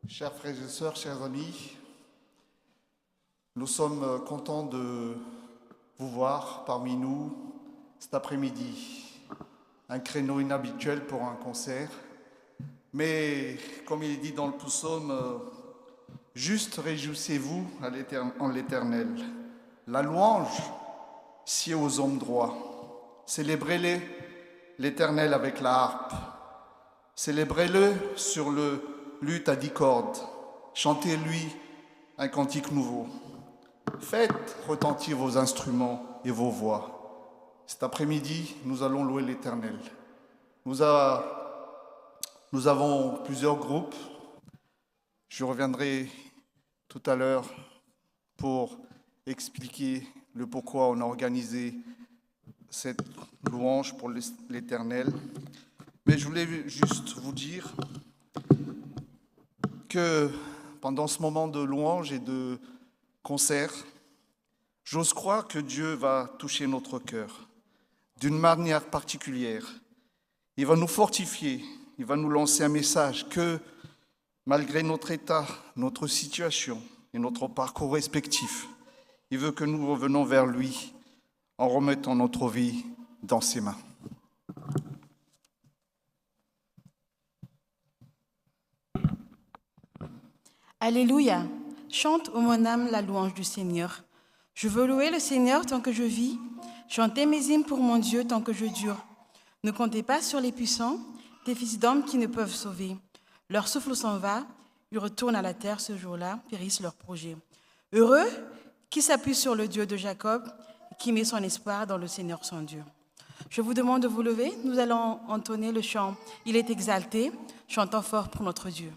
Chers frères et sœurs, chers amis, nous sommes contents de vous voir parmi nous cet après-midi. Un créneau inhabituel pour un concert, mais comme il est dit dans le psaume, juste réjouissez-vous en l'Éternel. La louange sied aux hommes droits. Célébrez-le, l'Éternel avec la harpe. Célébrez-le sur le luth à 10 cordes. Chantez-lui un cantique nouveau. Faites retentir vos instruments et vos voix. Cet après-midi, nous allons louer l'Éternel. Nous avons plusieurs groupes. Je reviendrai tout à l'heure pour expliquer le pourquoi on a organisé cette louange pour l'Éternel. Mais je voulais juste vous dire que pendant ce moment de louange et de concert, j'ose croire que Dieu va toucher notre cœur d'une manière particulière. Il va nous fortifier, il va nous lancer un message que malgré notre état, notre situation et notre parcours respectif, il veut que nous revenons vers lui en remettant notre vie dans ses mains. Alléluia, chante, ô mon âme, la louange du Seigneur. Je veux louer le Seigneur tant que je vis, chanter mes hymnes pour mon Dieu tant que je dure. Ne comptez pas sur les puissants, des fils d'hommes qui ne peuvent sauver. Leur souffle s'en va, ils retournent à la terre ce jour-là, périssent leurs projets. Heureux qui s'appuie sur le Dieu de Jacob, qui met son espoir dans le Seigneur son Dieu. Je vous demande de vous lever, nous allons entonner le chant « Il est exalté », chantant fort pour notre Dieu.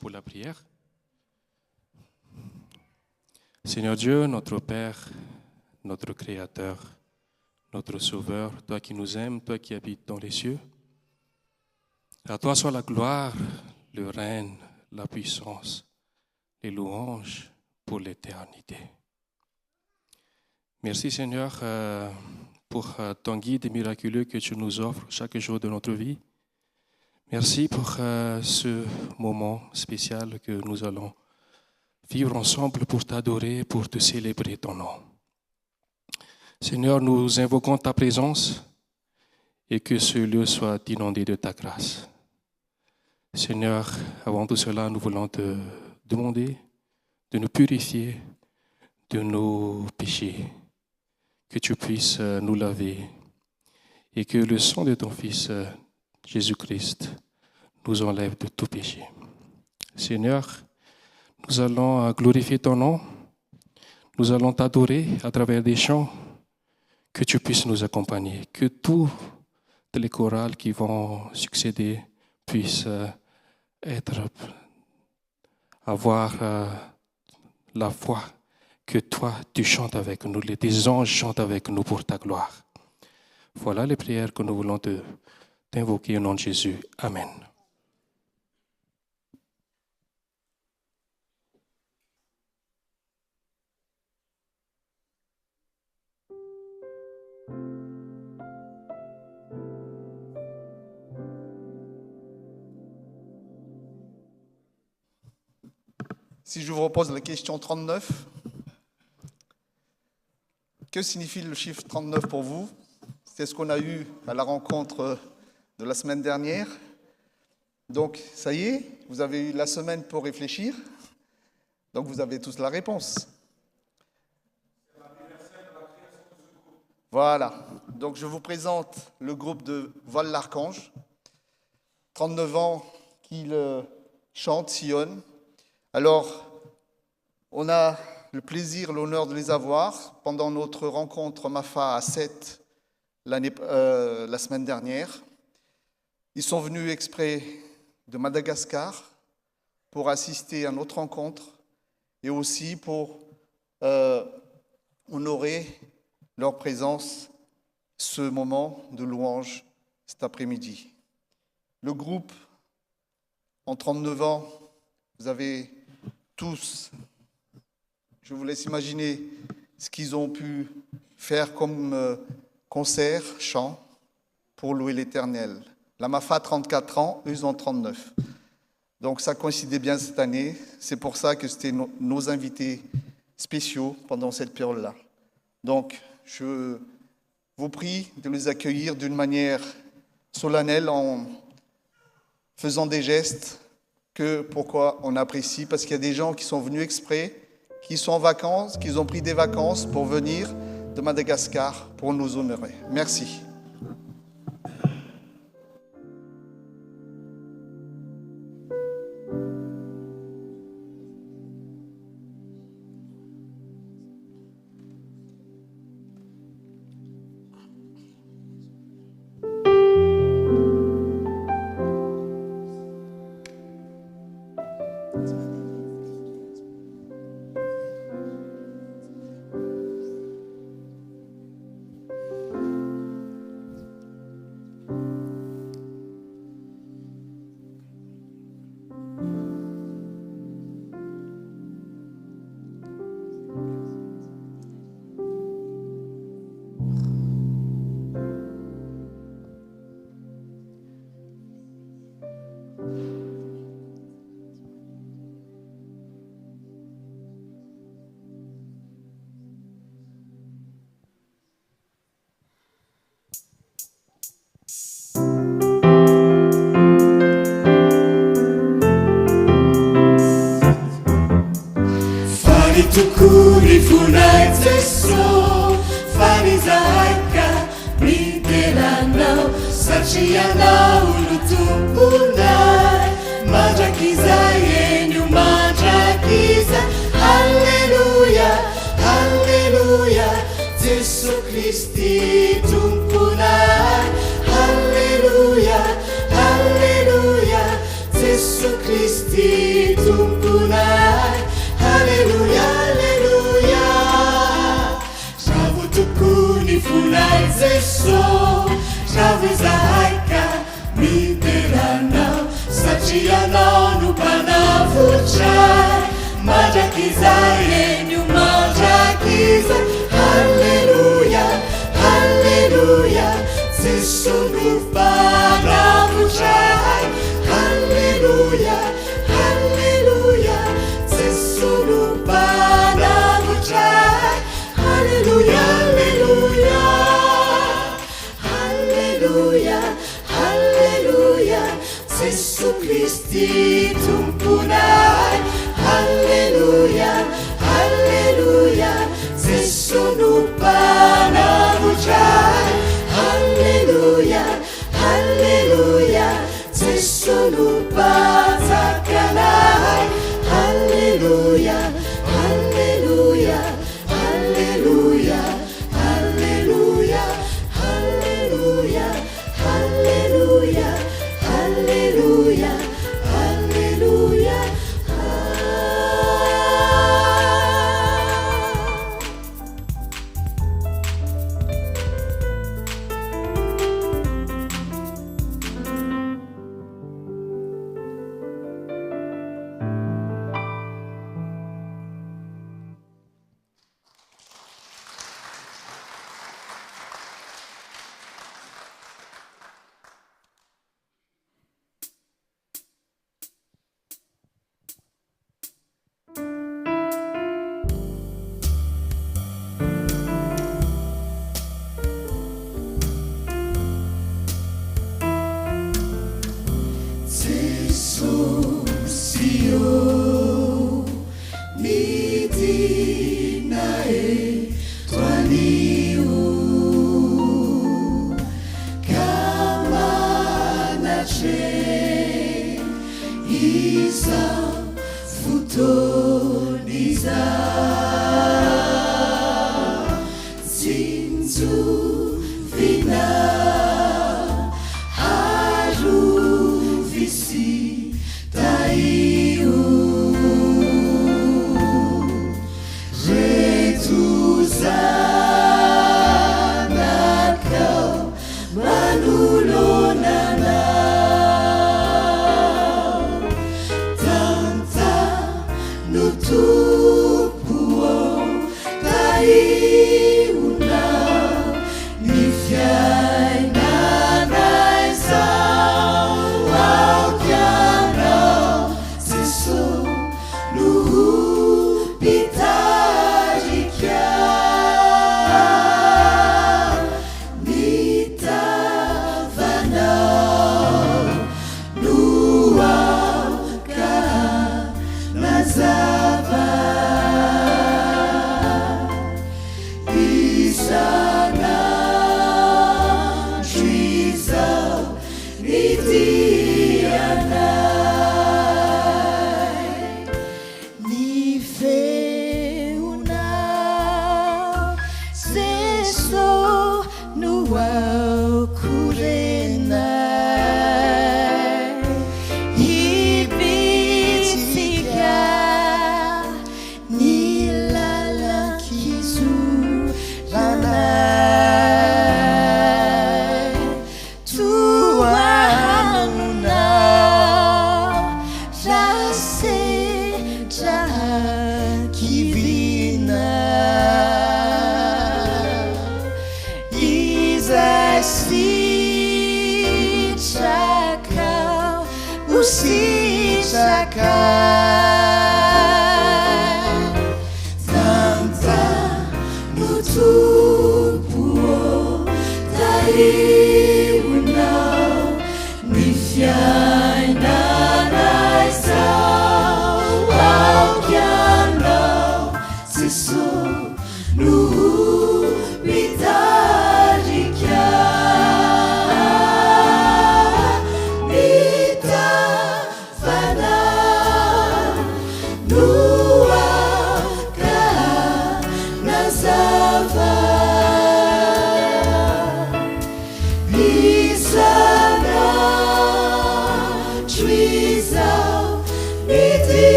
Pour la prière. Seigneur Dieu, notre Père, notre Créateur, notre Sauveur, toi qui nous aimes, toi qui habites dans les cieux, à toi soit la gloire, le règne, la puissance, les louanges pour l'éternité. Merci Seigneur pour ton guide miraculeux que tu nous offres chaque jour de notre vie. Merci pour ce moment spécial que nous allons vivre ensemble pour t'adorer, pour te célébrer ton nom. Seigneur, nous invoquons ta présence et que ce lieu soit inondé de ta grâce. Seigneur, avant tout cela, nous voulons te demander de nous purifier de nos péchés que tu puisses nous laver et que le sang de ton Fils Jésus-Christ nous enlève de tout péché. Seigneur, nous allons glorifier ton nom, nous allons t'adorer à travers des chants, que tu puisses nous accompagner, que toutes les chorales qui vont succéder puissent avoir la foi que toi, tu chantes avec nous, tes anges chantent avec nous pour ta gloire. Voilà les prières que nous voulons t'invoquer au nom de Jésus. Amen. Si je vous repose la question 39, que signifie le chiffre 39 pour vous? C'est ce qu'on a eu à la rencontre de la semaine dernière. Donc, ça y est, vous avez eu la semaine pour réfléchir. Donc, vous avez tous la réponse. Voilà. Donc, je vous présente le groupe de Val-l'Archange. 39 ans qu'ils chantent, sillonnent. Alors, on a le plaisir, l'honneur de les avoir pendant notre rencontre MAFA à 7 la semaine dernière. Ils sont venus exprès de Madagascar pour assister à notre rencontre et aussi pour honorer leur présence, ce moment de louange cet après-midi. Le groupe, en 39 ans, vous avez tous, je vous laisse imaginer ce qu'ils ont pu faire comme concert, chant, pour louer l'Éternel. La MAFA, 34 ans, eux, ils ont 39. Donc ça coïncidait bien cette année. C'est pour ça que c'était nos invités spéciaux pendant cette période-là. Donc, je vous prie de les accueillir d'une manière solennelle en faisant des gestes pourquoi on apprécie, parce qu'il y a des gens qui sont venus exprès, qui sont en vacances, qui ont pris des vacances pour venir de Madagascar pour nous honorer. Merci. Tukuri funai teso Farizaka Mitelano Sachiana ulutumpunai Majakiza yenyu majakiza Halleluja, halleluja Jesu Kristi tumpunai Halleluja, halleluja Jesu Kristi tumpunai Halleluja, halleluja Shavutukuni funai zeso Shavizahaka Miterana Sachiana nupanavuchai Majakiza yenyu majakiza Halleluja, halleluja Zesu nupanavuchai Halleluja, halleluja Zesu nupanavuchai Halleluja, halleluja Halleluja, halleluja Jesu Kristi tumpunai Halleluja, halleluja Jesu nupanavuchai susio midinae twaniu kamanache isa futoniza zinzu vina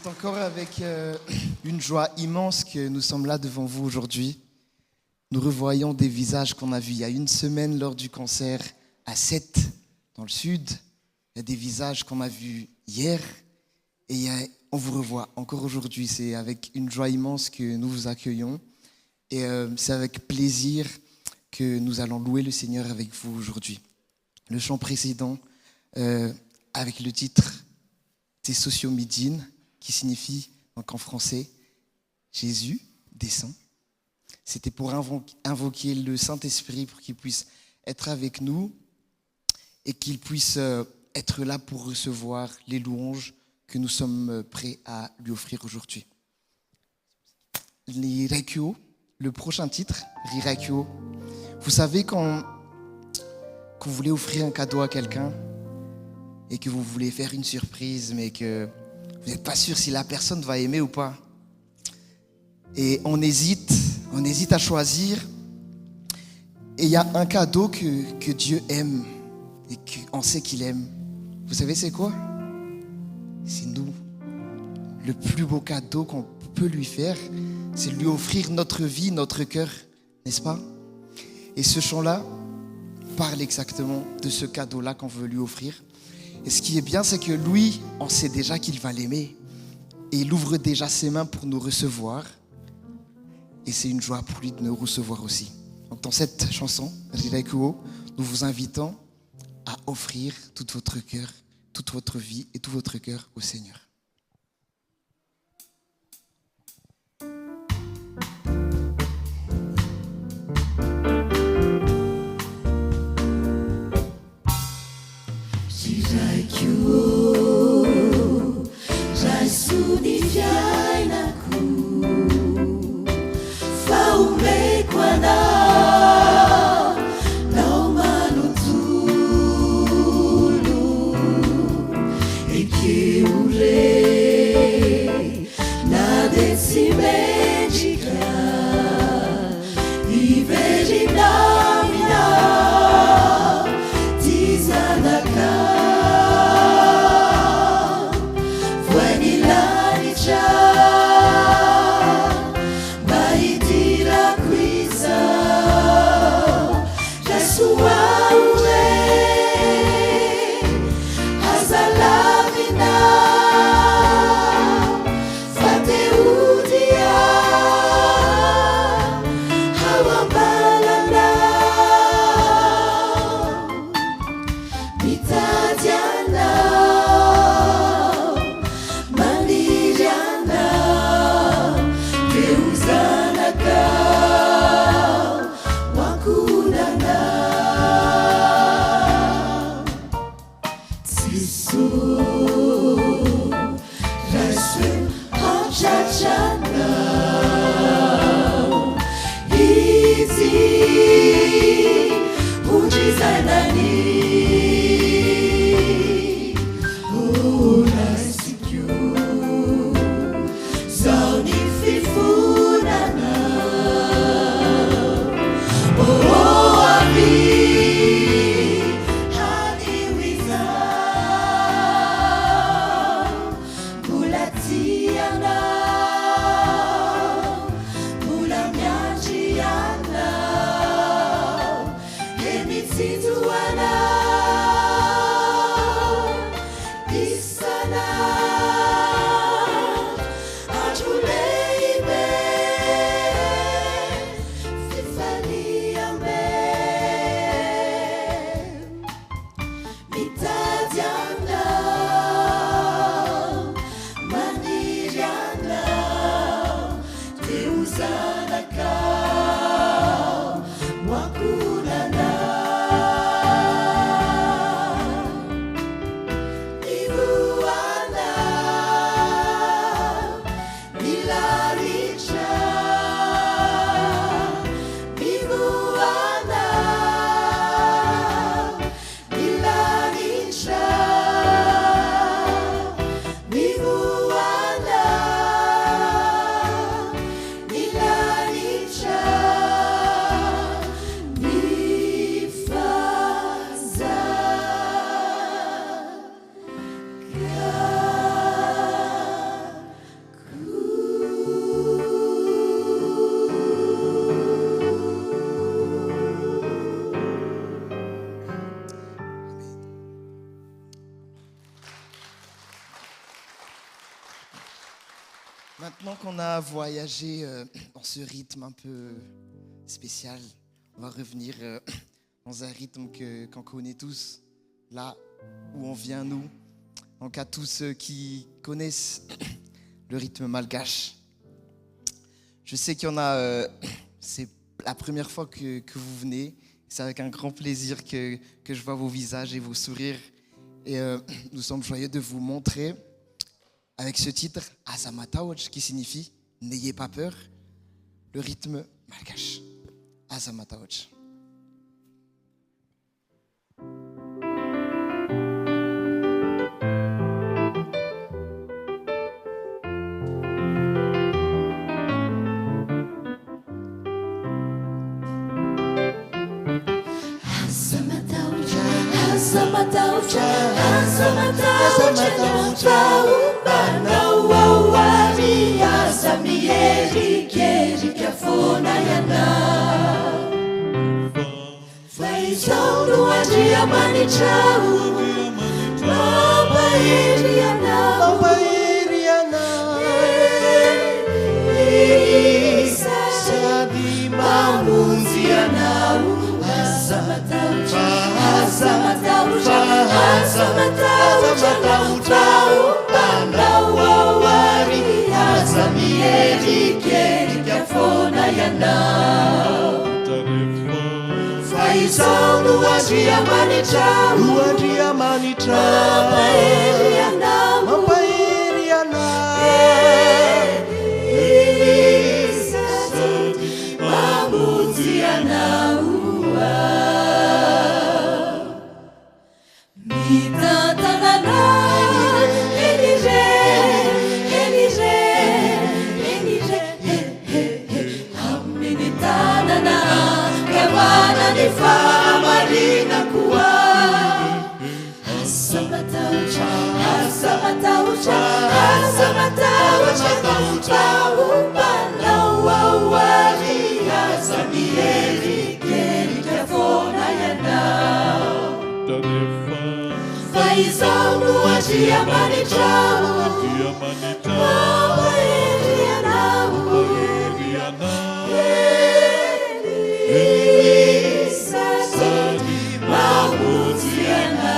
C'est encore avec une joie immense que nous sommes là devant vous aujourd'hui. Nous revoyons des visages qu'on a vus il y a une semaine lors du concert à Sète, dans le sud. Il y a des visages qu'on a vus hier et on vous revoit encore aujourd'hui. C'est avec une joie immense que nous vous accueillons et c'est avec plaisir que nous allons louer le Seigneur avec vous aujourd'hui. Le chant précédent avec le titre « Tes sociomidines » qui signifie donc en français « Jésus descend ». C'était pour invoquer le Saint-Esprit pour qu'il puisse être avec nous et qu'il puisse être là pour recevoir les louanges que nous sommes prêts à lui offrir aujourd'hui. Rirakyo, le prochain titre, Rirakyo. Vous savez quand vous voulez offrir un cadeau à quelqu'un et que vous voulez faire une surprise mais que vous n'êtes pas sûr si la personne va aimer ou pas. Et on hésite à choisir. Et il y a un cadeau que Dieu aime et qu'on sait qu'il aime. Vous savez c'est quoi? C'est nous. Le plus beau cadeau qu'on peut lui faire, c'est lui offrir notre vie, notre cœur, n'est-ce pas? Et ce chant-là parle exactement de ce cadeau-là qu'on veut lui offrir. Et ce qui est bien, c'est que lui, on sait déjà qu'il va l'aimer. et il ouvre déjà ses mains pour nous recevoir. Et c'est une joie pour lui de nous recevoir aussi. Donc dans cette chanson, Rirekuo, nous vous invitons à offrir tout votre cœur, toute votre vie et tout votre cœur au Seigneur. Maintenant qu'on a voyagé dans ce rythme un peu spécial, on va revenir dans un rythme qu'on connaît tous, là où on vient nous. Donc à tous ceux qui connaissent le rythme malgache, je sais qu'il y en a, c'est la première fois que vous venez. C'est avec un grand plaisir que je vois vos visages et vos sourires. Et nous sommes joyeux de vous montrer avec ce titre, Azamatawach, qui signifie « N'ayez pas peur », le rythme malgache. Azamatawach. Yerike Kafona Yana Faisal Luadia Manitra Mapaeriana Mamuziana Mita Tanana Elige Haminitanana Kawana Nifa Marina Kua Asamataucha Paupana Wawaria Samieri Keri Kafona Yana Faisal Luadia Manitra Mapaeriana Elisati Mamuziana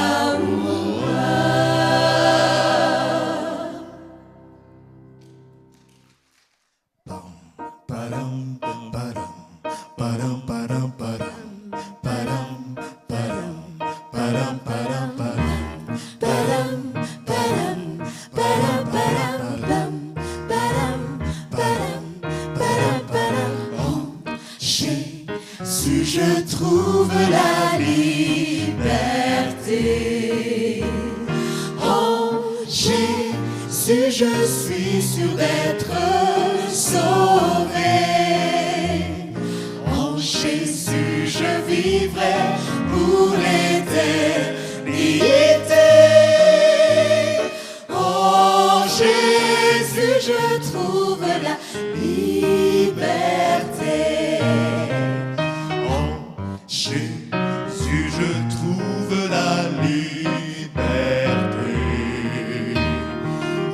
Si je trouve la liberté, en Jésus je suis sûr d'être sauvé. En Jésus je vivrai pour l'éternité. En Jésus je trouve la liberté. Jésus, je trouve la liberté.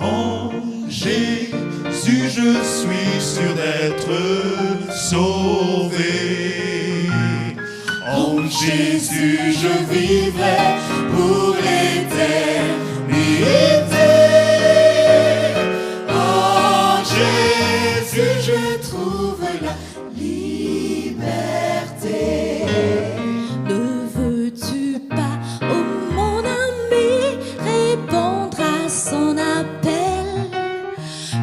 En Jésus, je suis sûr d'être sauvé. En Jésus, je vivrai pour l'éternité. En Jésus, je trouve la liberté. Son appel,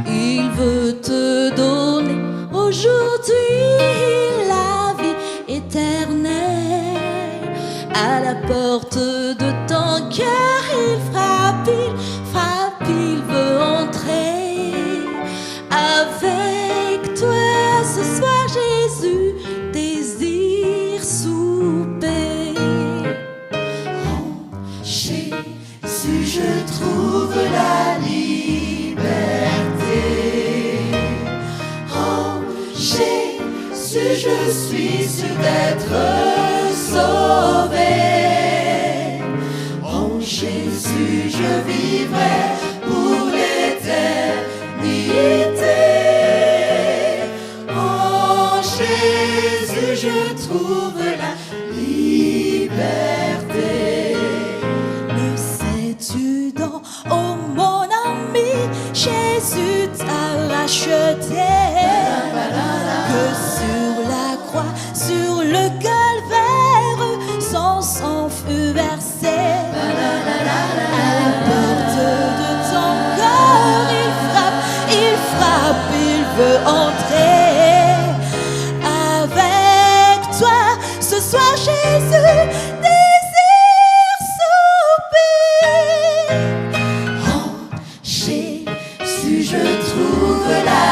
il veut te donner aujourd'hui la vie éternelle. À la porte de ton cœur, il frappe, il veut entrer. Avec toi ce soir, Jésus désire souper. En Jésus, je trouve la liberté. En Jésus, je suis sûr d'être sauvé. En Jésus, je vivrai pour l'éternité. En Jésus, je trouve la liberté. Le sais-tu donc, oh mon ami, Jésus t'a racheté. Que sur la croix, sur le calvaire, son sang fut versé. À la porte de ton corps, il frappe, il veut entrer. Avec toi, ce soir, Jésus désire souper. En Jésus, je trouve la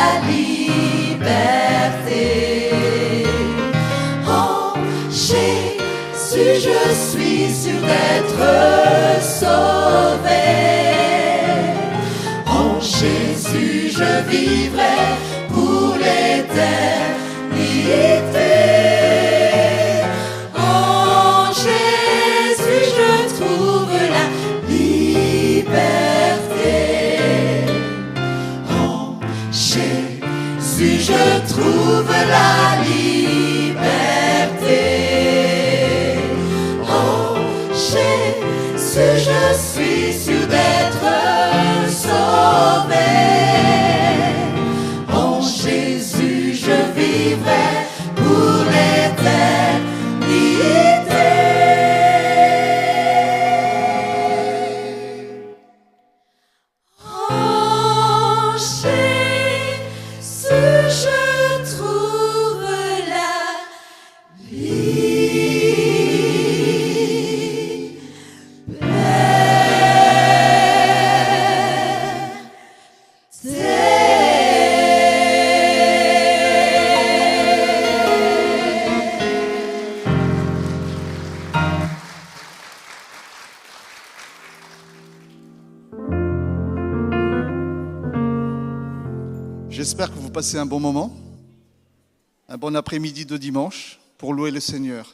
liberté. En Jésus, je suis sûr d'être sauvé. En Jésus, je vivrai pour l'éternité. En Jésus, je trouve la liberté. En Jésus, je trouve la liberté. En Jésus, je suis sûr d'être sauvé. En J'espère que vous passez un bon moment, un bon après-midi de dimanche pour louer le Seigneur.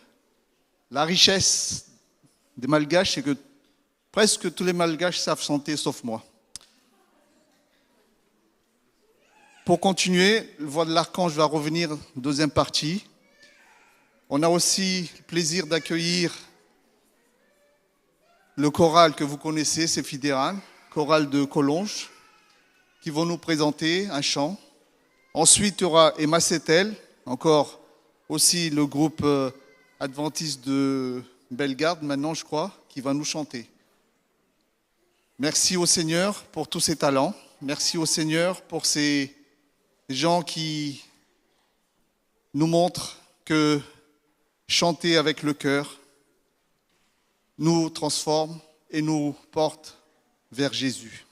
La richesse des Malgaches, c'est que presque tous les Malgaches savent chanter sauf moi. Pour continuer, le voix de l'archange va revenir, deuxième partie. On a aussi le plaisir d'accueillir le choral que vous connaissez, c'est Fidéran, choral de Collonges, qui vont nous présenter un chant. Ensuite, il y aura Emma Setel, encore aussi le groupe adventiste de Bellegarde, maintenant je crois, qui va nous chanter. Merci au Seigneur pour tous ces talents. Merci au Seigneur pour ces gens qui nous montrent que chanter avec le cœur nous transforme et nous porte vers Jésus.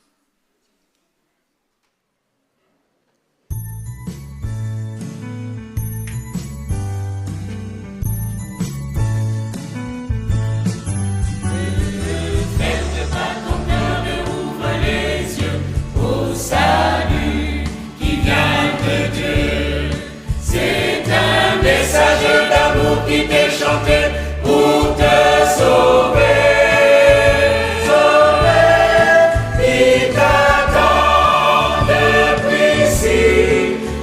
Salut qui vient de Dieu, c'est un message d'amour qui t'est chanté pour te sauver. Il t'attend depuis si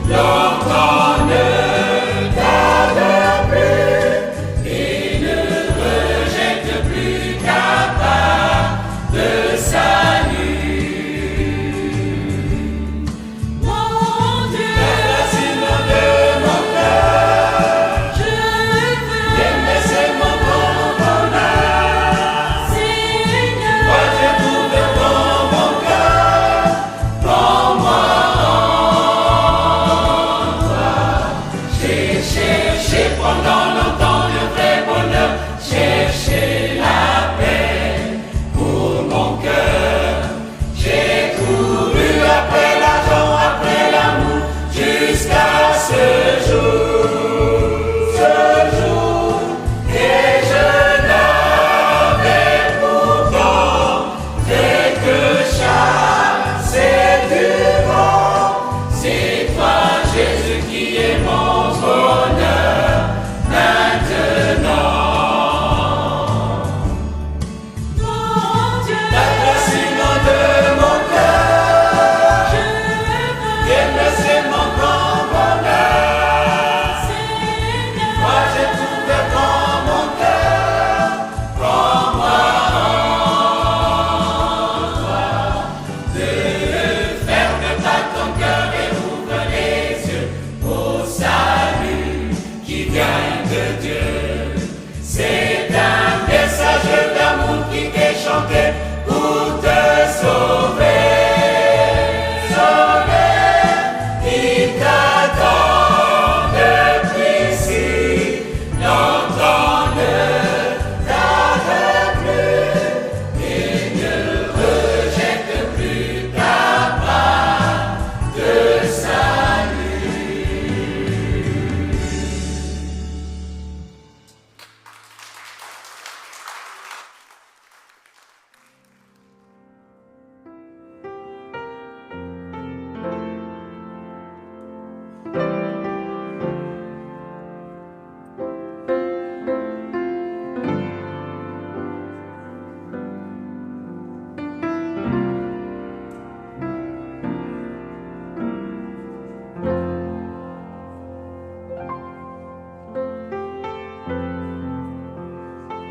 longtemps, ne tarde plus et ne rejette plus ta part de salut. Pour te sauver, il t'attend depuis si longtemps, ne tarde plus et ne rejette plus ta part de salut.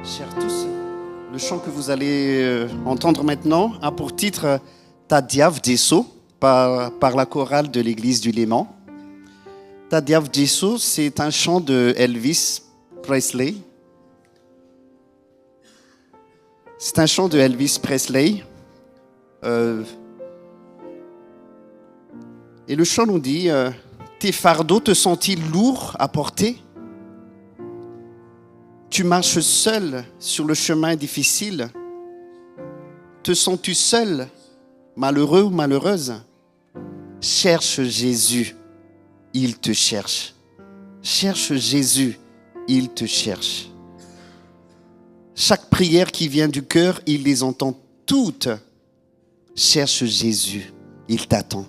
Chers tous, le chant que vous allez entendre maintenant a pour titre Tadiav Jesu par la chorale de l'église du Léman. Tadiav Jesu, c'est un chant de Elvis Presley. C'est un chant de Elvis Presley. Et le chant nous dit tes fardeaux te sont-ils lourds à porter? Tu marches seul sur le chemin difficile. Te sens-tu seul, malheureux ou malheureuse? Cherche Jésus, il te cherche. Cherche Jésus, il te cherche. Chaque prière qui vient du cœur, il les entend toutes. Cherche Jésus, il t'attend.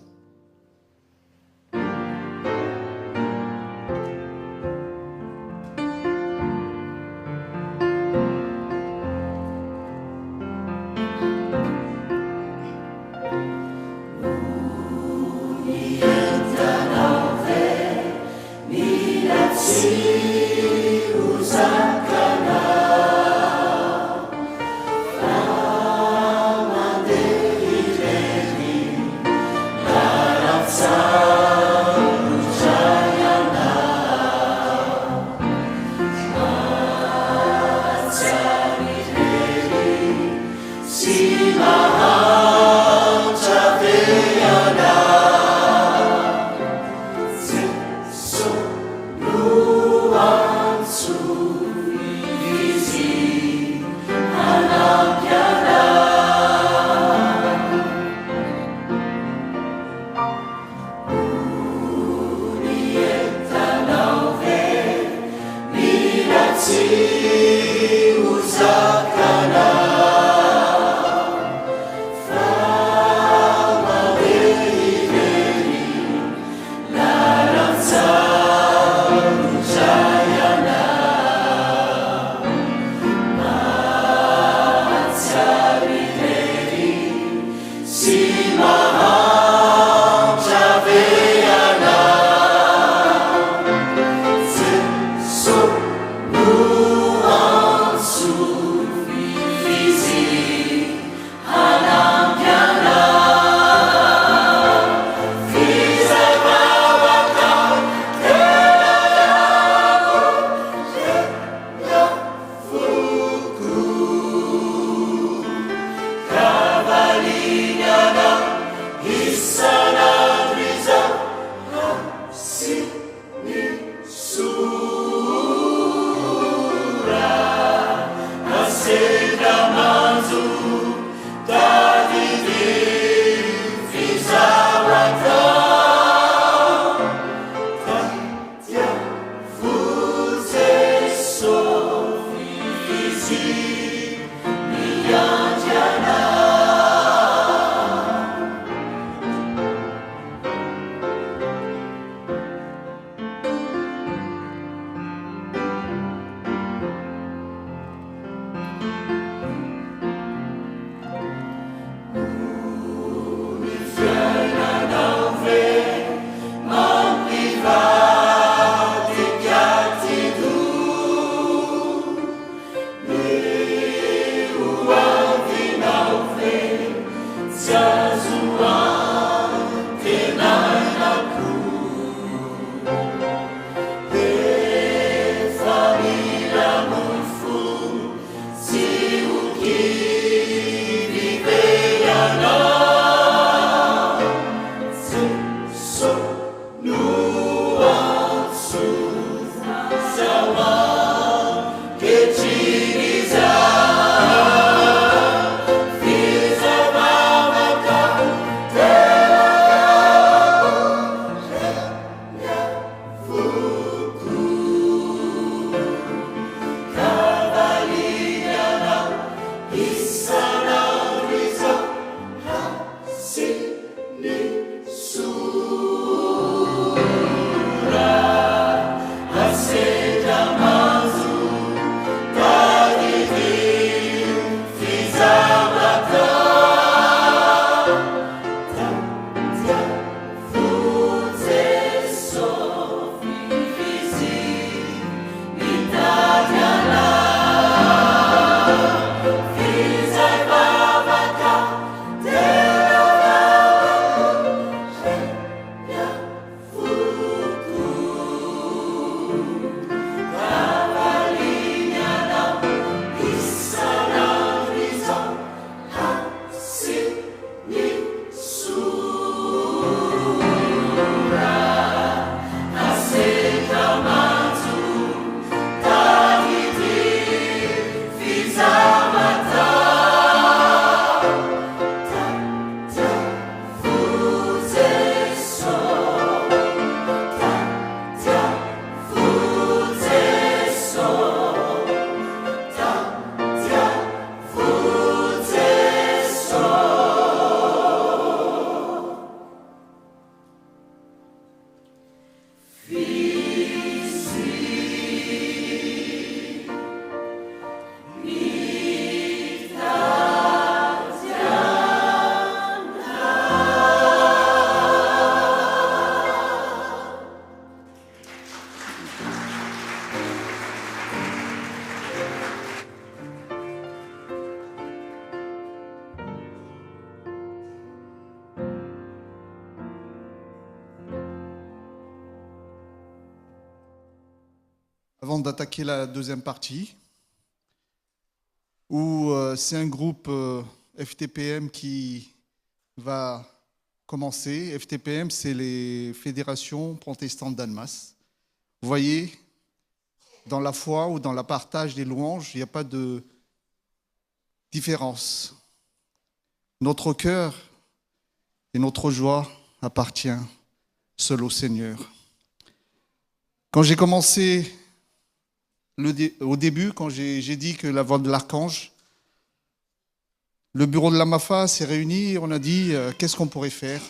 Avant d'attaquer la deuxième partie, où c'est un groupe FTPM qui va commencer. FTPM, c'est les fédérations protestantes d'Annemasse. Vous voyez, dans la foi ou dans le partage des louanges, il n'y a pas de différence. Notre cœur et notre joie appartient seul au Seigneur. Quand j'ai commencé au début, quand j'ai dit que la voix de l'archange, le bureau de la MAFA s'est réuni et on a dit qu'est-ce qu'on pourrait faire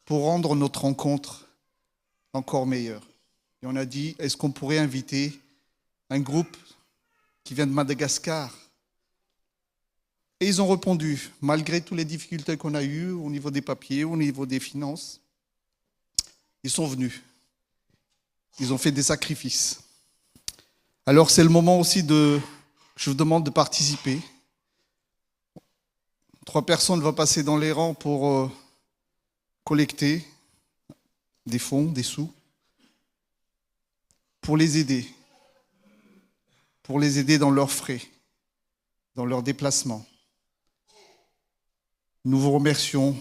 pour rendre notre rencontre encore meilleure. Et on a dit, est-ce qu'on pourrait inviter un groupe qui vient de Madagascar? Et ils ont répondu, malgré toutes les difficultés qu'on a eues au niveau des papiers, au niveau des finances, ils sont venus. Ils ont fait des sacrifices. Alors c'est le moment aussi je vous demande de participer. 3 personnes vont passer dans les rangs pour collecter des fonds, des sous, pour les aider dans leurs frais, dans leurs déplacements. Nous vous remercions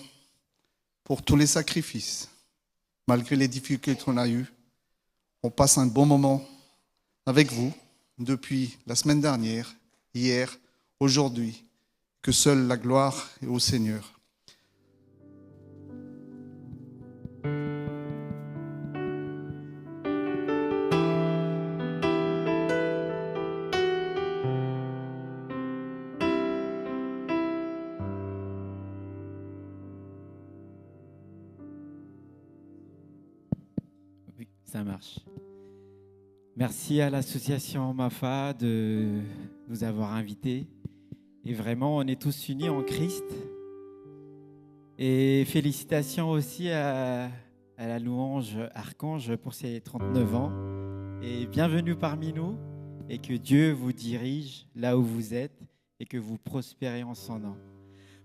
pour tous les sacrifices. Malgré les difficultés qu'on a eues, on passe un bon moment avec vous depuis la semaine dernière, hier, aujourd'hui. Que seule la gloire est au Seigneur. Oui, ça marche. Merci à l'association MAFA de nous avoir invités. Et vraiment, on est tous unis en Christ. Et félicitations aussi à la louange Archange pour ses 39 ans. Et bienvenue parmi nous. Et que Dieu vous dirige là où vous êtes et que vous prospérez en son nom.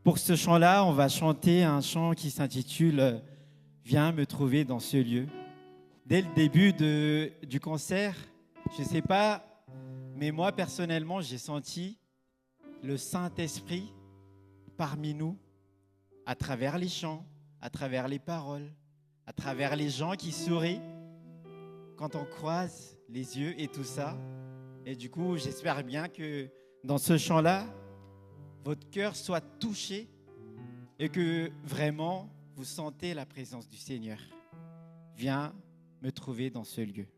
Pour ce chant-là, on va chanter un chant qui s'intitule « Viens me trouver dans ce lieu ». Dès le début du concert, je ne sais pas, mais moi personnellement, j'ai senti le Saint-Esprit parmi nous, à travers les chants, à travers les paroles, à travers les gens qui sourient quand on croise les yeux et tout ça. Et du coup, j'espère bien que dans ce chant-là, votre cœur soit touché et que vraiment vous sentez la présence du Seigneur. Viens me trouver dans ce lieu.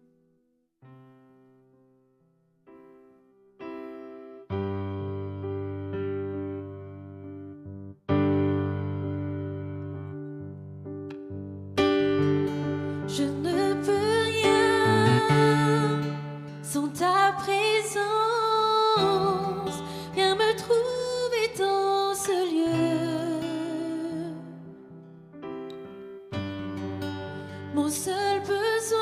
Je ne peux rien sans ta présence. Viens me trouver dans ce lieu. Mon seul besoin,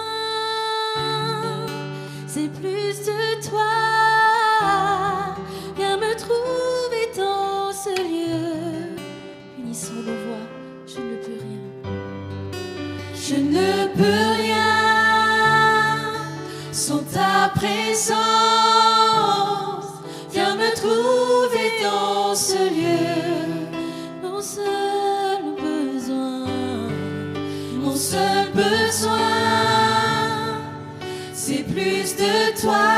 c'est plus de toi. Viens me trouver dans ce lieu. Unissons nos voix, je ne peux rien. Je ne peux rien sans ta présence. Viens me trouver dans ce lieu. Mon seul besoin, c'est plus de toi.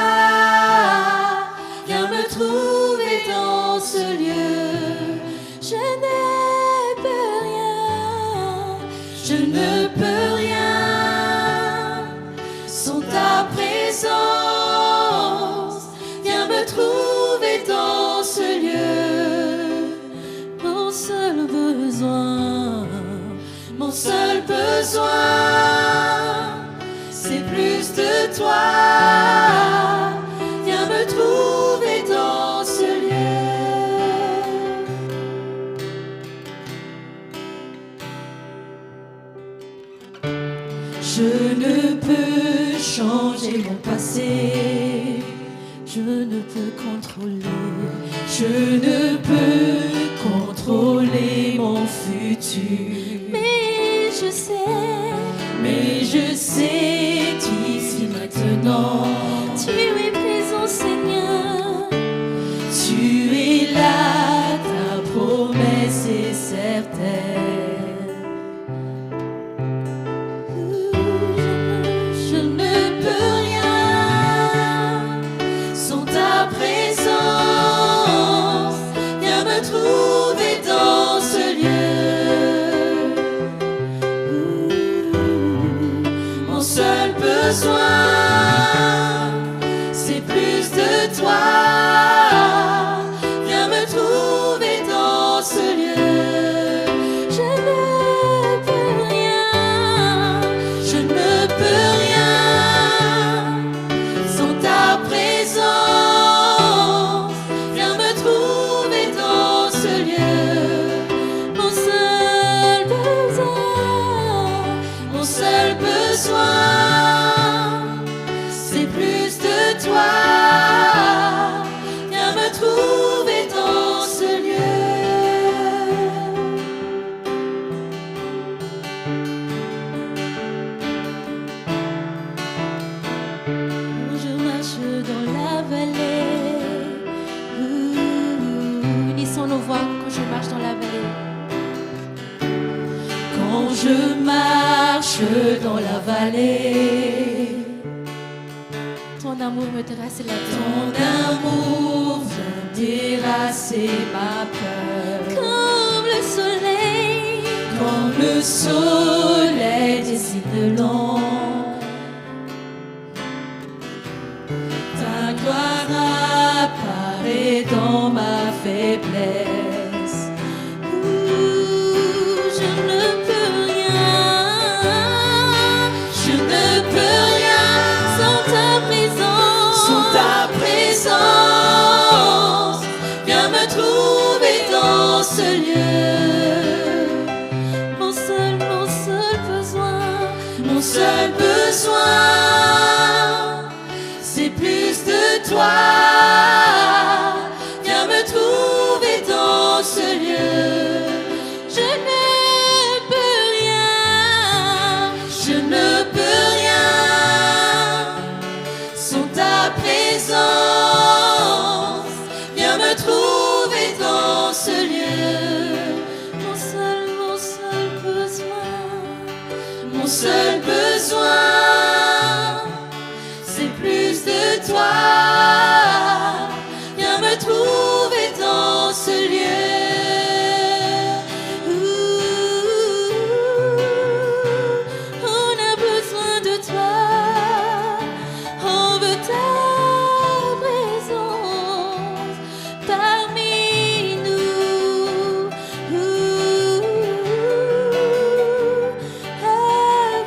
Viens me trouver dans ce lieu. Je n'ai plus rien, je ne peux rien sans ta présence. Viens me trouver dans ce lieu. Mon seul besoin, c'est plus de toi. Viens me trouver dans ce lieu. Je ne peux changer mon passé, je ne peux contrôler, je ne peux contrôler mon futur. Mais je sais qu'ici maintenant, tu es présent Seigneur, tu es là, ta promesse est certaine. C'est plus de toi. Viens me trouver dans ce lieu. Je ne peux rien, je ne peux rien sans ta présence. Viens me trouver dans ce lieu. Mon seul besoin, mon seul besoin. Viens me trouver dans ce lieu. Quand je marche dans la vallée, unissons nos voix. Quand je marche dans la vallée, quand je marche dans la vallée, ton amour me terrasse la tête. Ton amour vient terrasser ma peur. Comme le soleil dessine l'ombre. Ta gloire apparaît dans ma faiblesse. Je ne peux rien, je ne peux rien sans ta présence. Ta présence, viens me trouver dans ce lieu. Mon seul besoin, mon seul besoin, c'est plus de toi. Viens me trouver dans ce lieu. Je ne peux rien, je ne peux rien sans ta présence. Viens me trouver dans ce lieu. Mon seul besoin, mon seul besoin, c'est plus de toi. Viens me trouver dans ce lieu. On a besoin de toi. On veut ta présence parmi nous.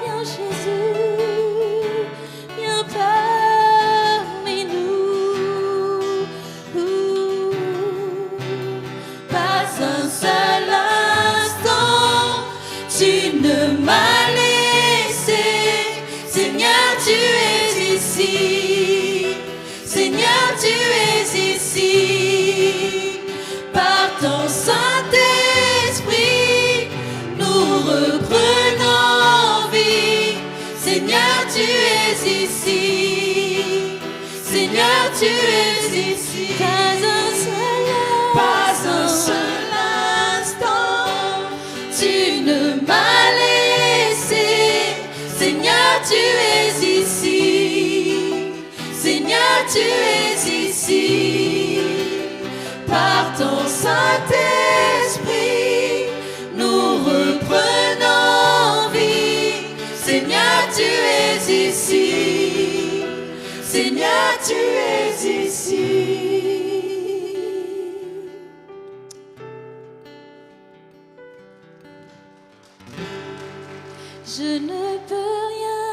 Viens Jésus, viens parmi nous. Pas un seul instant, tu ne m'as laissé. Seigneur, tu es ici. Seigneur, tu es ici. Par ton Saint-Esprit, nous reprenons vie. Seigneur, tu es ici. Seigneur, tu es ici. Pas un seul instant, tu ne m'as laissé. Seigneur, tu es ici. Seigneur, tu es ici. Par ton Saint-Esprit, nous reprenons vie. Seigneur, tu es ici. Seigneur, tu es ici. Je ne peux rien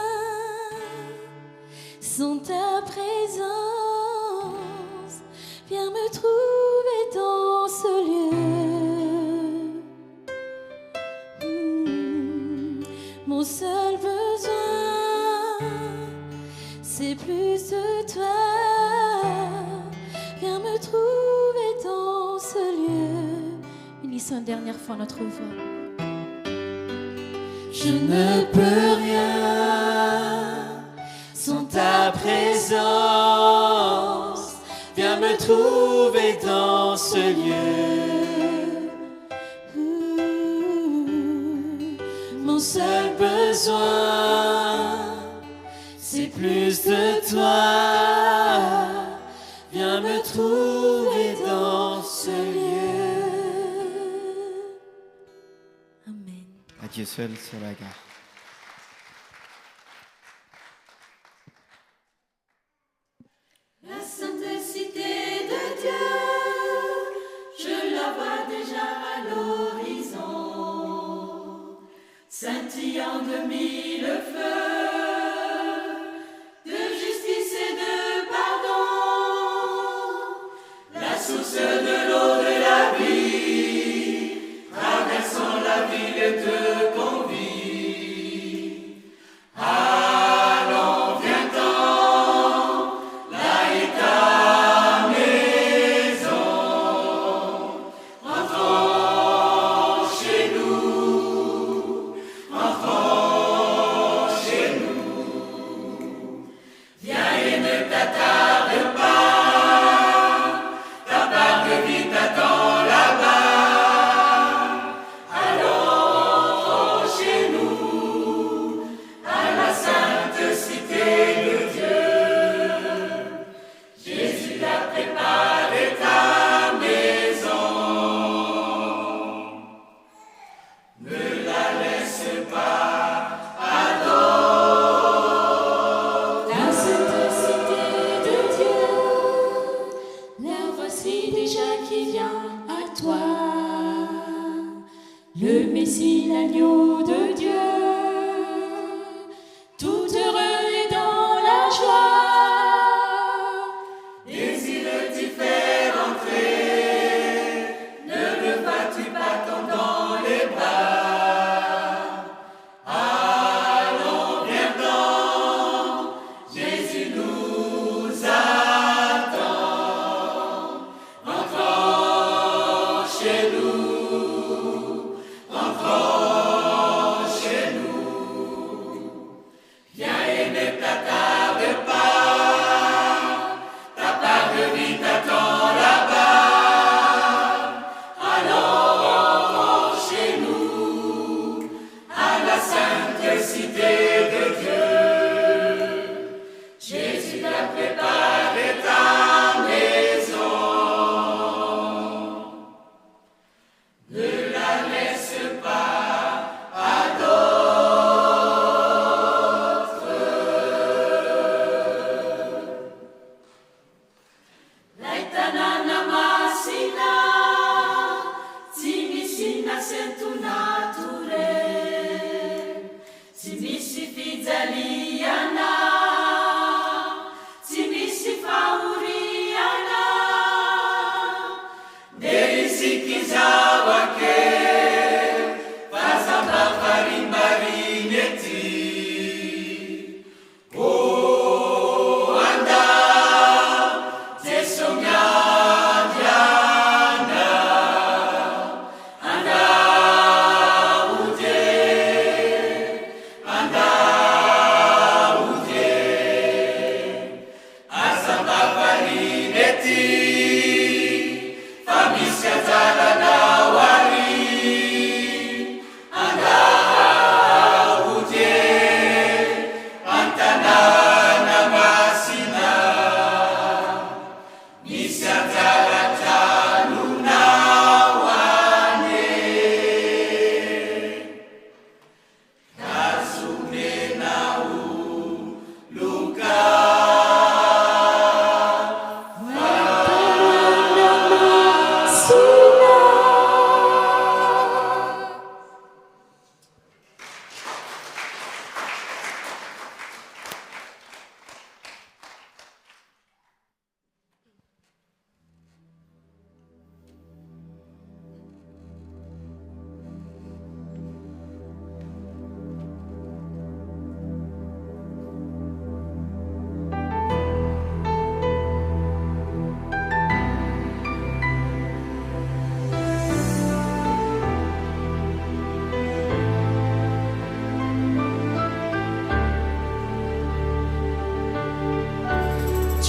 sans ta présence, viens me trouver dans ce lieu. Mon seul besoin, c'est plus de toi. Viens me trouver dans ce lieu. Unissons une dernière fois notre voix. Je ne peux rien sans ta présence. Viens me trouver dans ce lieu. Mon seul besoin, c'est plus de toi. Viens me trouver dans ce lieu. Amen. À Dieu seul sur la gare. La sainte cité de Dieu, je la vois déjà à l'horizon, scintillant de mille feux, de justice et de pardon, la source de l'eau de la vie, traversant la ville te convie.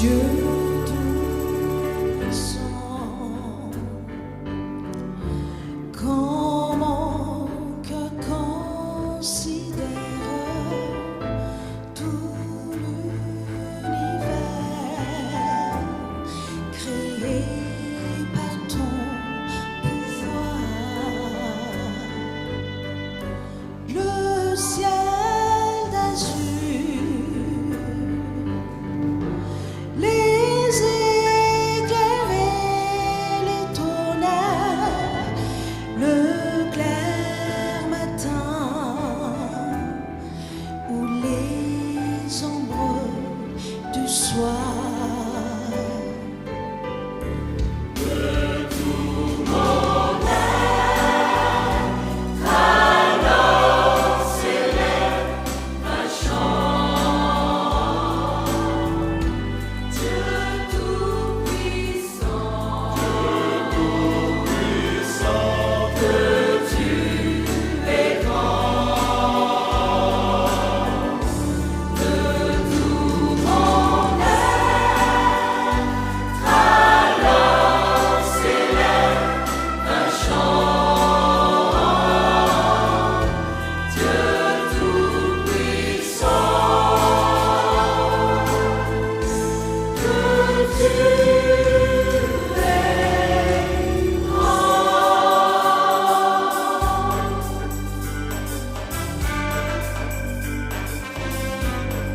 Dieu tout-puissant, quand mon cœur considère tout l'univers créé par ton pouvoir, le ciel d'azur, les éclairs et les tonnerres, le clair matin ou les ombres du soir.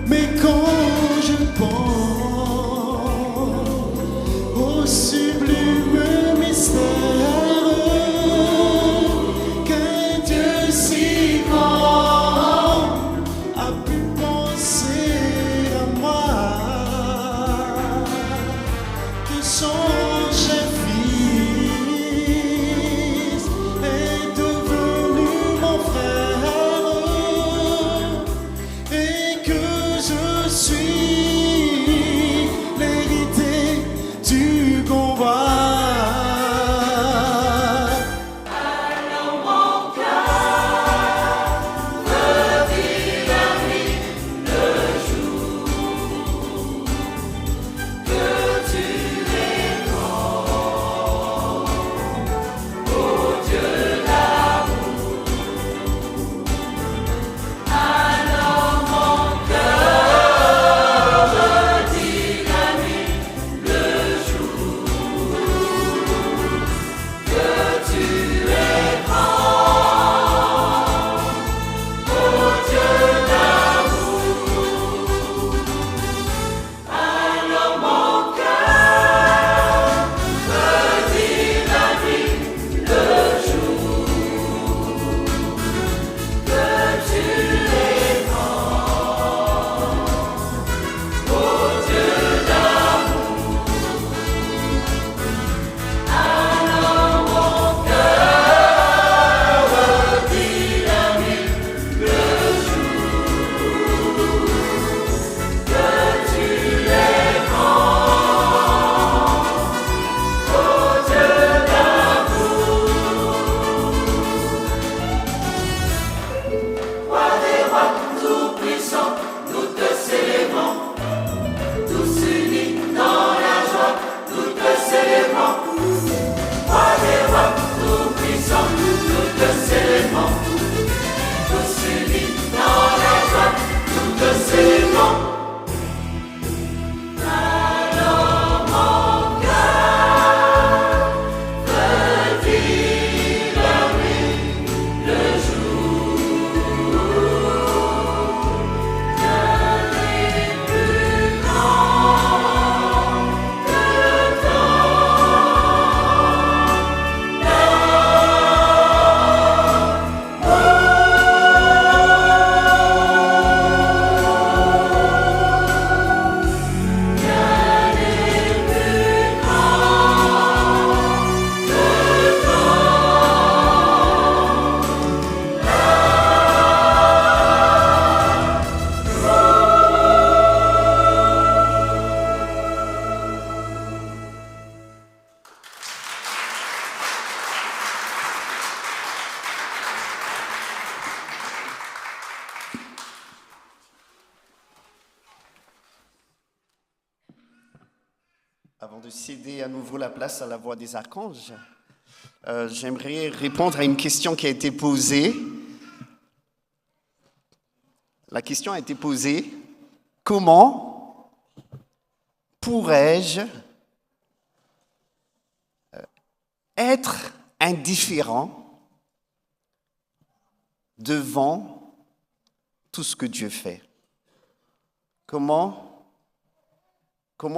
Mais quand je pense au sublime mystère qu'un Dieu si grand a pu penser à moi, que son cher Fils est devenu mon frère, et que je suis Avant de céder à nouveau la place à la voix des archanges, j'aimerais répondre à une question qui a été posée. La question a été posée, comment pourrais-je être indifférent devant tout ce que Dieu fait? Comment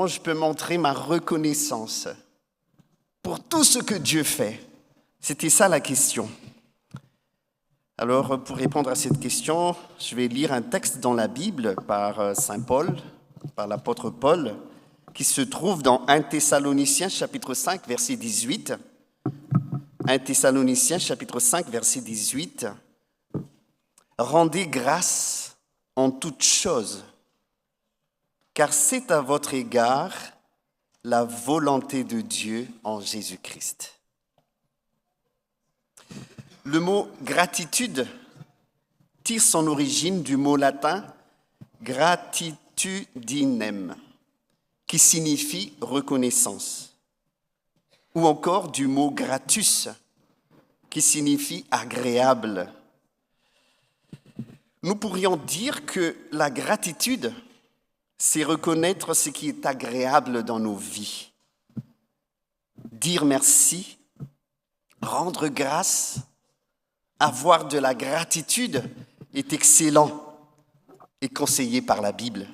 je peux montrer ma reconnaissance pour tout ce que Dieu fait? C'était ça la question. Alors, pour répondre à cette question, je vais lire un texte dans la Bible par Saint Paul, par l'apôtre Paul, qui se trouve dans 1 Thessaloniciens chapitre 5, verset 18. 1 Thessaloniciens chapitre 5, verset 18. Rendez grâce en toutes choses, car c'est à votre égard la volonté de Dieu en Jésus-Christ. Le mot gratitude tire son origine du mot latin gratitudinem, qui signifie reconnaissance, ou encore du mot gratus, qui signifie agréable. Nous pourrions dire que la gratitude, c'est reconnaître ce qui est agréable dans nos vies. Dire merci, rendre grâce, avoir de la gratitude est excellent et conseillé par la Bible.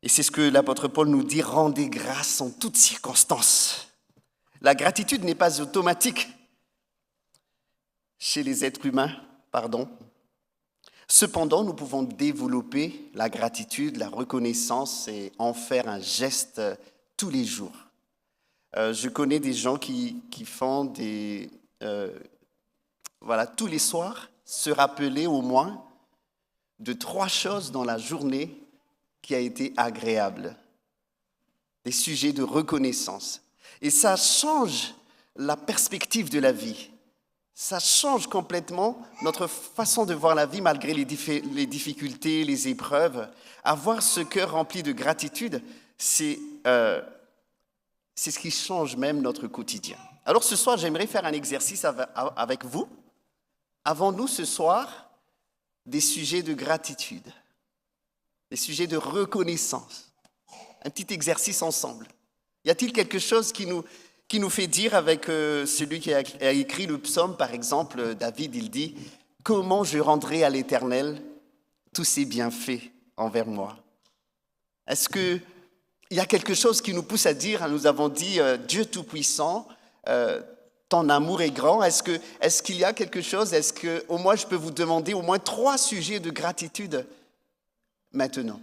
Et c'est ce que l'apôtre Paul nous dit, rendez grâce en toutes circonstances. La gratitude n'est pas automatique chez les êtres humains, Cependant, nous pouvons développer la gratitude, la reconnaissance et en faire un geste tous les jours. Je connais des gens qui font tous les soirs, se rappeler au moins de 3 choses dans la journée qui a été agréable. Des sujets de reconnaissance. Et ça change la perspective de la vie. Ça change complètement notre façon de voir la vie malgré les difficultés, les épreuves. Avoir ce cœur rempli de gratitude, c'est ce qui change même notre quotidien. Alors ce soir, j'aimerais faire un exercice avec vous. Avons-nous ce soir des sujets de gratitude, des sujets de reconnaissance? Un petit exercice ensemble. Y a-t-il quelque chose qui nous fait dire avec celui qui a écrit le psaume, par exemple, David, il dit « Comment je rendrai à l'Éternel tous ses bienfaits envers moi ?» Est-ce qu'il y a quelque chose qui nous pousse à dire, nous avons dit « Dieu Tout-Puissant, ton amour est grand ». Est-ce qu'il y a quelque chose, est-ce que au moins je peux vous demander au moins 3 sujets de gratitude maintenant?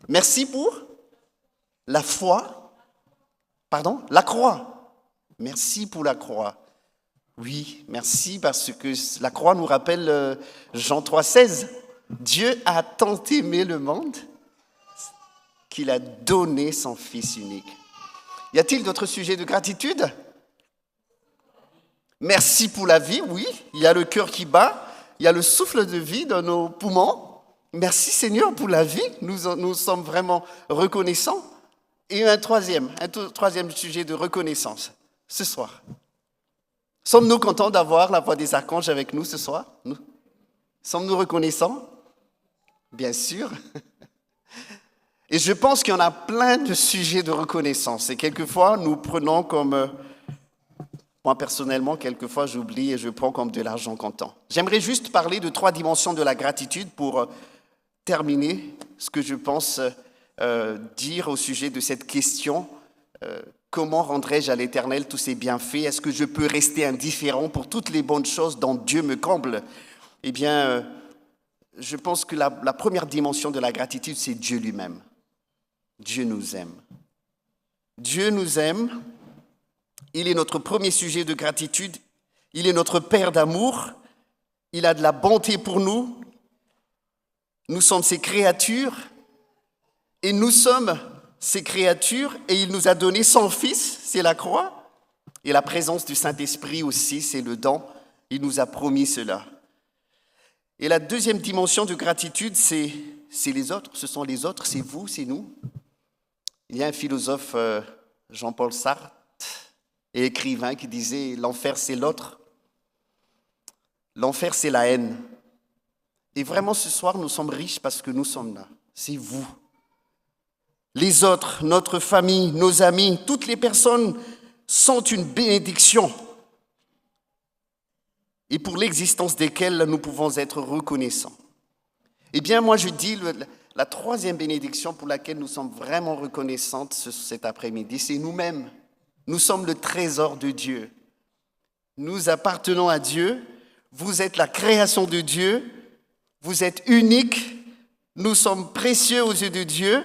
Merci pour la foi, la croix. Merci pour la croix. Oui, merci parce que la croix nous rappelle Jean 3,16. Dieu a tant aimé le monde qu'il a donné son Fils unique. Y a-t-il d'autres sujets de gratitude? Merci pour la vie, oui. Il y a le cœur qui bat, il y a le souffle de vie dans nos poumons. Merci Seigneur pour la vie, nous sommes vraiment reconnaissants. Et un troisième sujet de reconnaissance ce soir. Sommes-nous contents d'avoir la voix des archanges avec nous ce soir? Sommes-nous reconnaissants? Bien sûr. Et je pense qu'il y en a plein de sujets de reconnaissance. Et quelquefois, nous prenons comme... Moi, personnellement, quelquefois, j'oublie et je prends comme de l'argent comptant. J'aimerais juste parler de 3 dimensions de la gratitude pour terminer ce que je pense dire au sujet de cette question. Comment rendrai-je à l'Éternel tous ses bienfaits? Est-ce que je peux rester indifférent pour toutes les bonnes choses dont Dieu me comble? Eh bien, je pense que la première dimension de la gratitude, c'est Dieu lui-même. Dieu nous aime. Dieu nous aime. Il est notre premier sujet de gratitude. Il est notre Père d'amour. Il a de la bonté pour nous. Nous sommes ses créatures. Et nous sommes ses créatures. Et il nous a donné son Fils, c'est la croix. Et la présence du Saint-Esprit aussi, c'est le don. Il nous a promis cela. Et la deuxième dimension de gratitude, c'est les autres, ce sont les autres, c'est vous, c'est nous. Il y a un philosophe, Jean-Paul Sartre, et écrivain qui disait « L'enfer, c'est l'autre. L'enfer, c'est la haine. » Et vraiment, ce soir, nous sommes riches parce que nous sommes là. C'est vous. Les autres, notre famille, nos amis, toutes les personnes sont une bénédiction. Et pour l'existence desquelles nous pouvons être reconnaissants. Eh bien, moi, je dis, la troisième bénédiction pour laquelle nous sommes vraiment reconnaissantes cet après-midi, c'est nous-mêmes. Nous sommes le trésor de Dieu. Nous appartenons à Dieu. Vous êtes la création de Dieu. Vous êtes unique. Nous sommes précieux aux yeux de Dieu.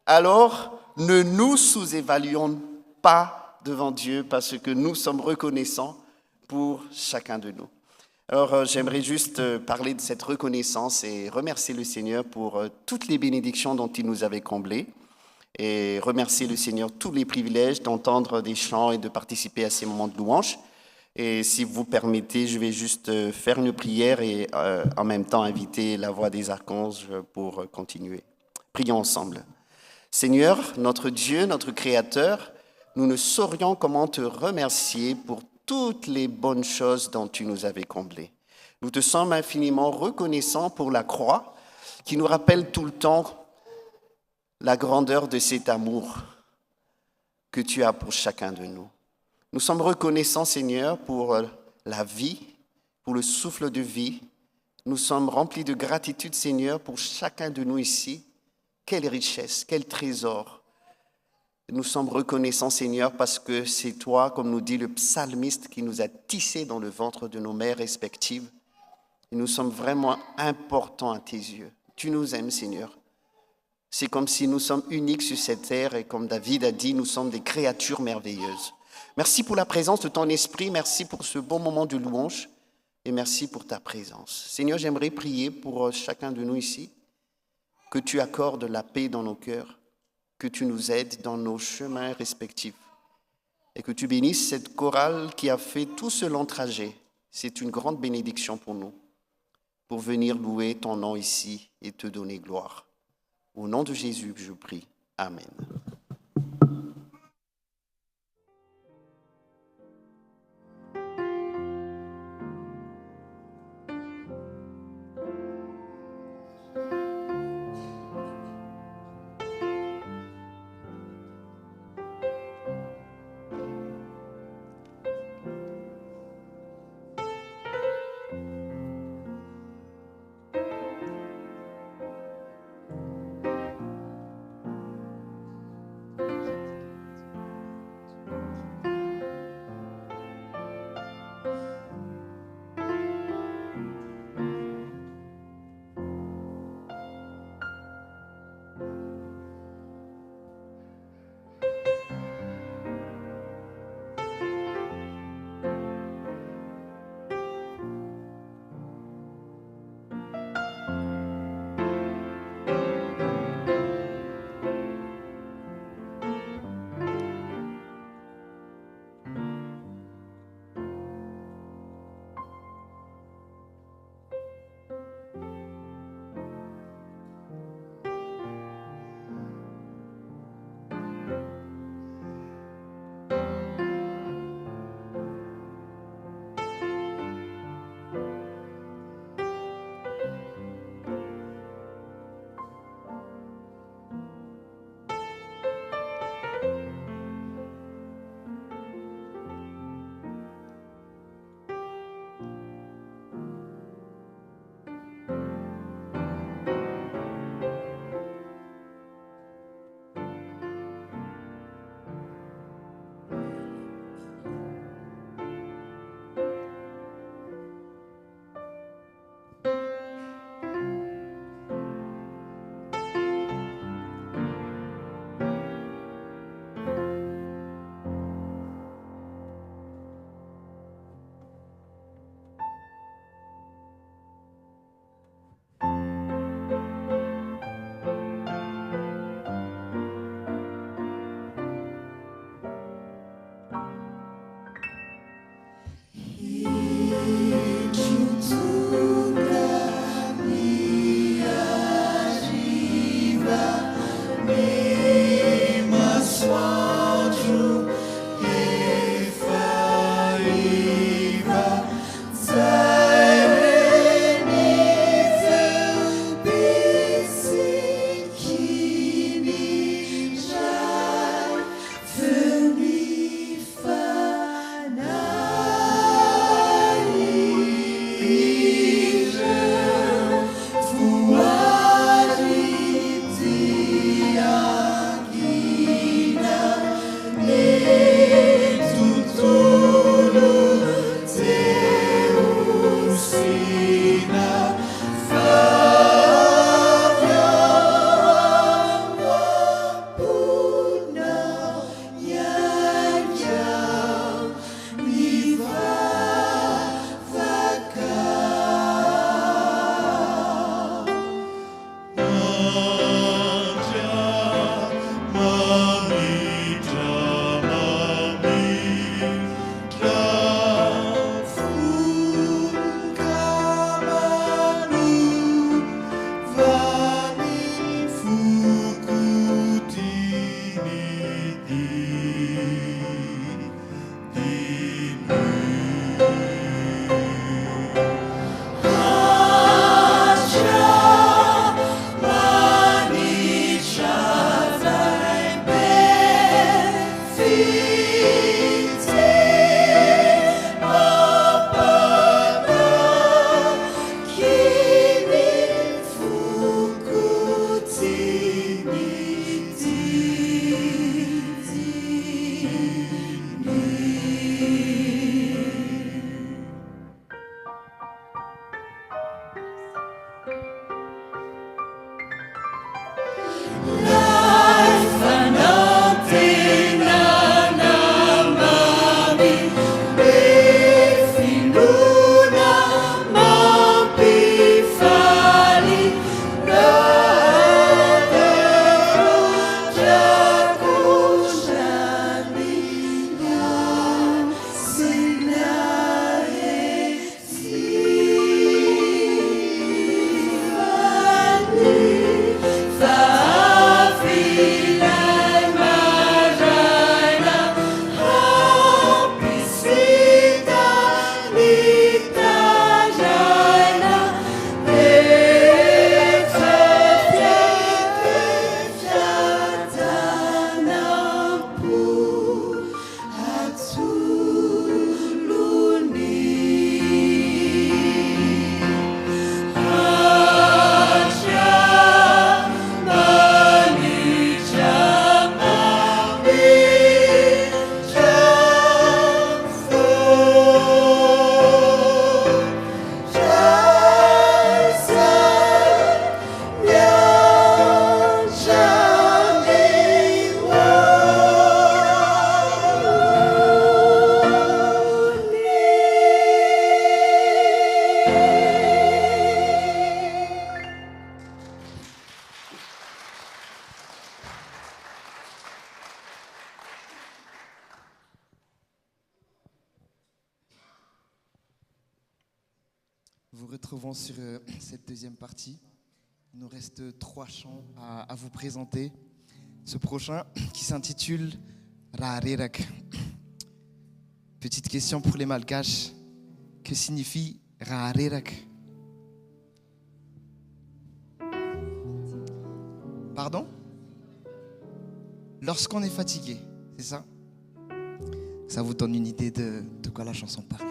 Alors, ne nous sous-évaluons pas devant Dieu parce que nous sommes reconnaissants pour chacun de nous. Alors, j'aimerais juste parler de cette reconnaissance et remercier le Seigneur pour toutes les bénédictions dont il nous avait comblés et remercier le Seigneur tous les privilèges d'entendre des chants et de participer à ces moments de louange. Et si vous permettez, je vais juste faire une prière et en même temps inviter la voix des archanges pour continuer. Prions ensemble. Seigneur, notre Dieu, notre Créateur, nous ne saurions comment te remercier pour toutes les bonnes choses dont tu nous avais comblés. Nous te sommes infiniment reconnaissants pour la croix qui nous rappelle tout le temps la grandeur de cet amour que tu as pour chacun de nous. Nous sommes reconnaissants, Seigneur, pour la vie, pour le souffle de vie. Nous sommes remplis de gratitude, Seigneur, pour chacun de nous ici. Quelle richesse, quel trésor. Nous sommes reconnaissants, Seigneur, parce que c'est toi, comme nous dit le psalmiste, qui nous a tissés dans le ventre de nos mères respectives. Et nous sommes vraiment importants à tes yeux. Tu nous aimes, Seigneur. C'est comme si nous sommes uniques sur cette terre et comme David a dit, nous sommes des créatures merveilleuses. Merci pour la présence de ton esprit, merci pour ce bon moment de louange et merci pour ta présence. Seigneur, j'aimerais prier pour chacun de nous ici, que tu accordes la paix dans nos cœurs, que tu nous aides dans nos chemins respectifs et que tu bénisses cette chorale qui a fait tout ce long trajet. C'est une grande bénédiction pour nous, pour venir louer ton nom ici et te donner gloire. Au nom de Jésus, je prie. Amen. Nous vous retrouvons sur cette deuxième partie. Il nous reste 3 chants à vous présenter. Ce prochain qui s'intitule Ra'arerak. Petite question pour les Malgaches. Que signifie Ra'arerak? Pardon? Lorsqu'on est fatigué, c'est ça? Ça vous donne une idée de quoi la chanson parle.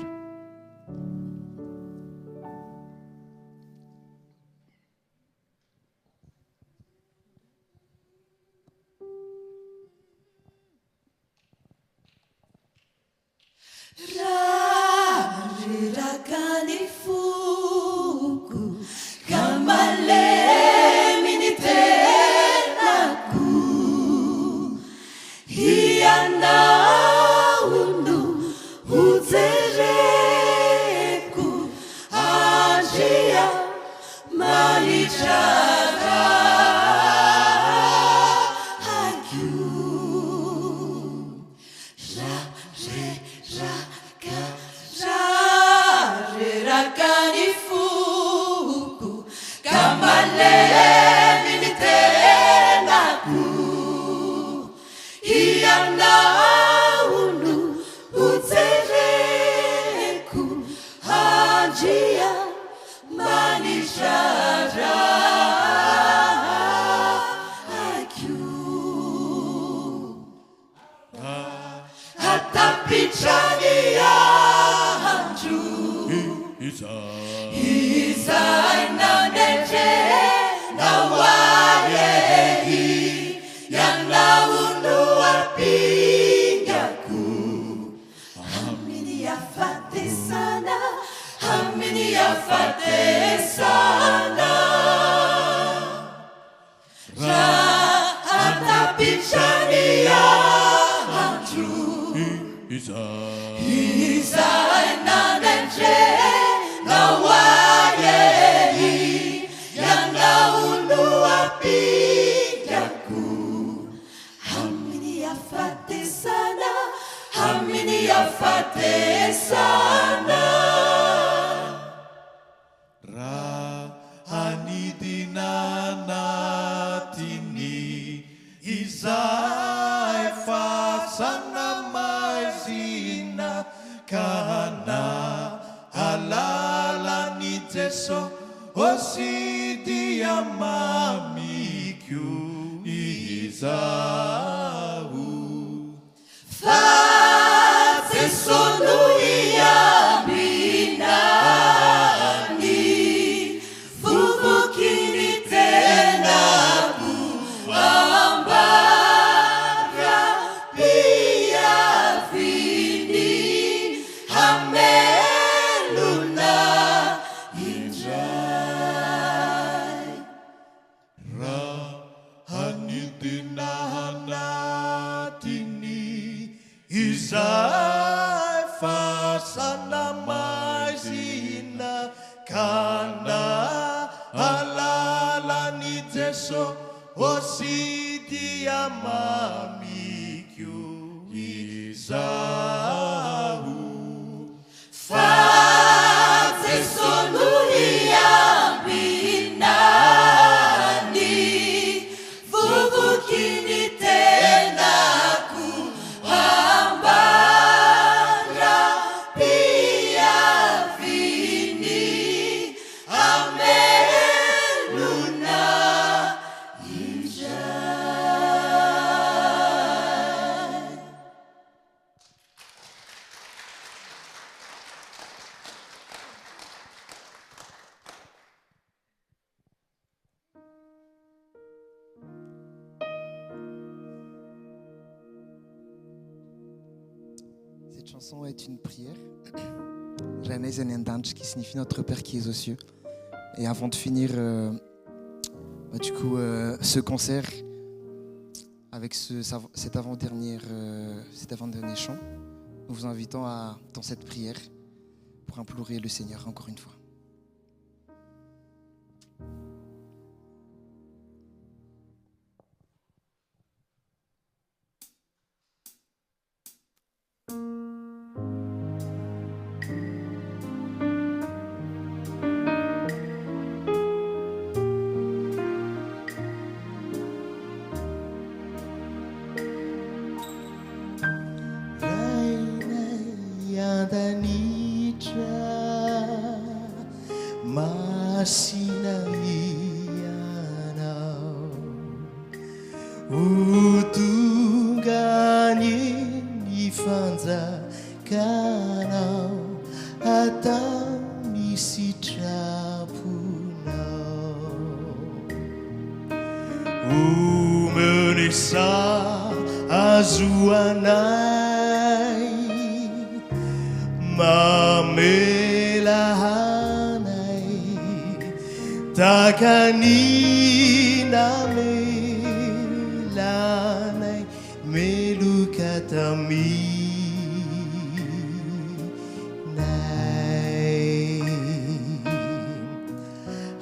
Cette chanson est une prière, René Zenendanj, qui signifie notre Père qui est aux cieux. Et avant de finir ce concert avec cet avant-dernier chant, nous vous invitons dans cette prière pour implorer le Seigneur encore une fois. Masinaiana utunganye nifanzakanao atao nisitraponao umenesa azoanay mamelahanay takanina melanay melukataminay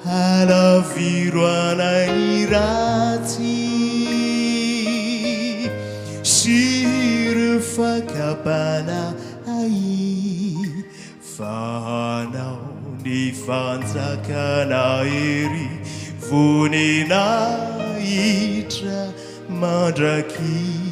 halaviroanay ratsy sirifakapana ai fahanao ny fanjakana ery voninahitra mandrakiza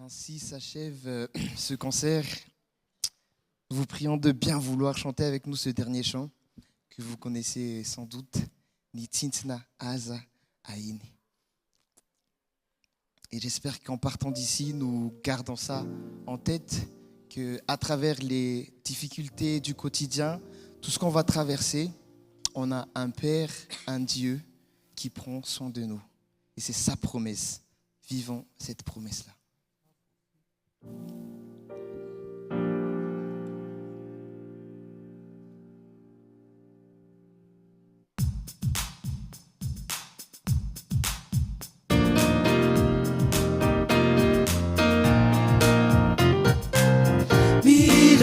Ainsi s'achève ce concert. Vous prions de bien vouloir chanter avec nous ce dernier chant que vous connaissez sans doute, Nitsintna Aza Aini. Et j'espère qu'en partant d'ici, nous gardons ça en tête, qu'à travers les difficultés du quotidien, tout ce qu'on va traverser, on a un Père, un Dieu qui prend soin de nous. Et c'est sa promesse. Vivons cette promesse-là. Be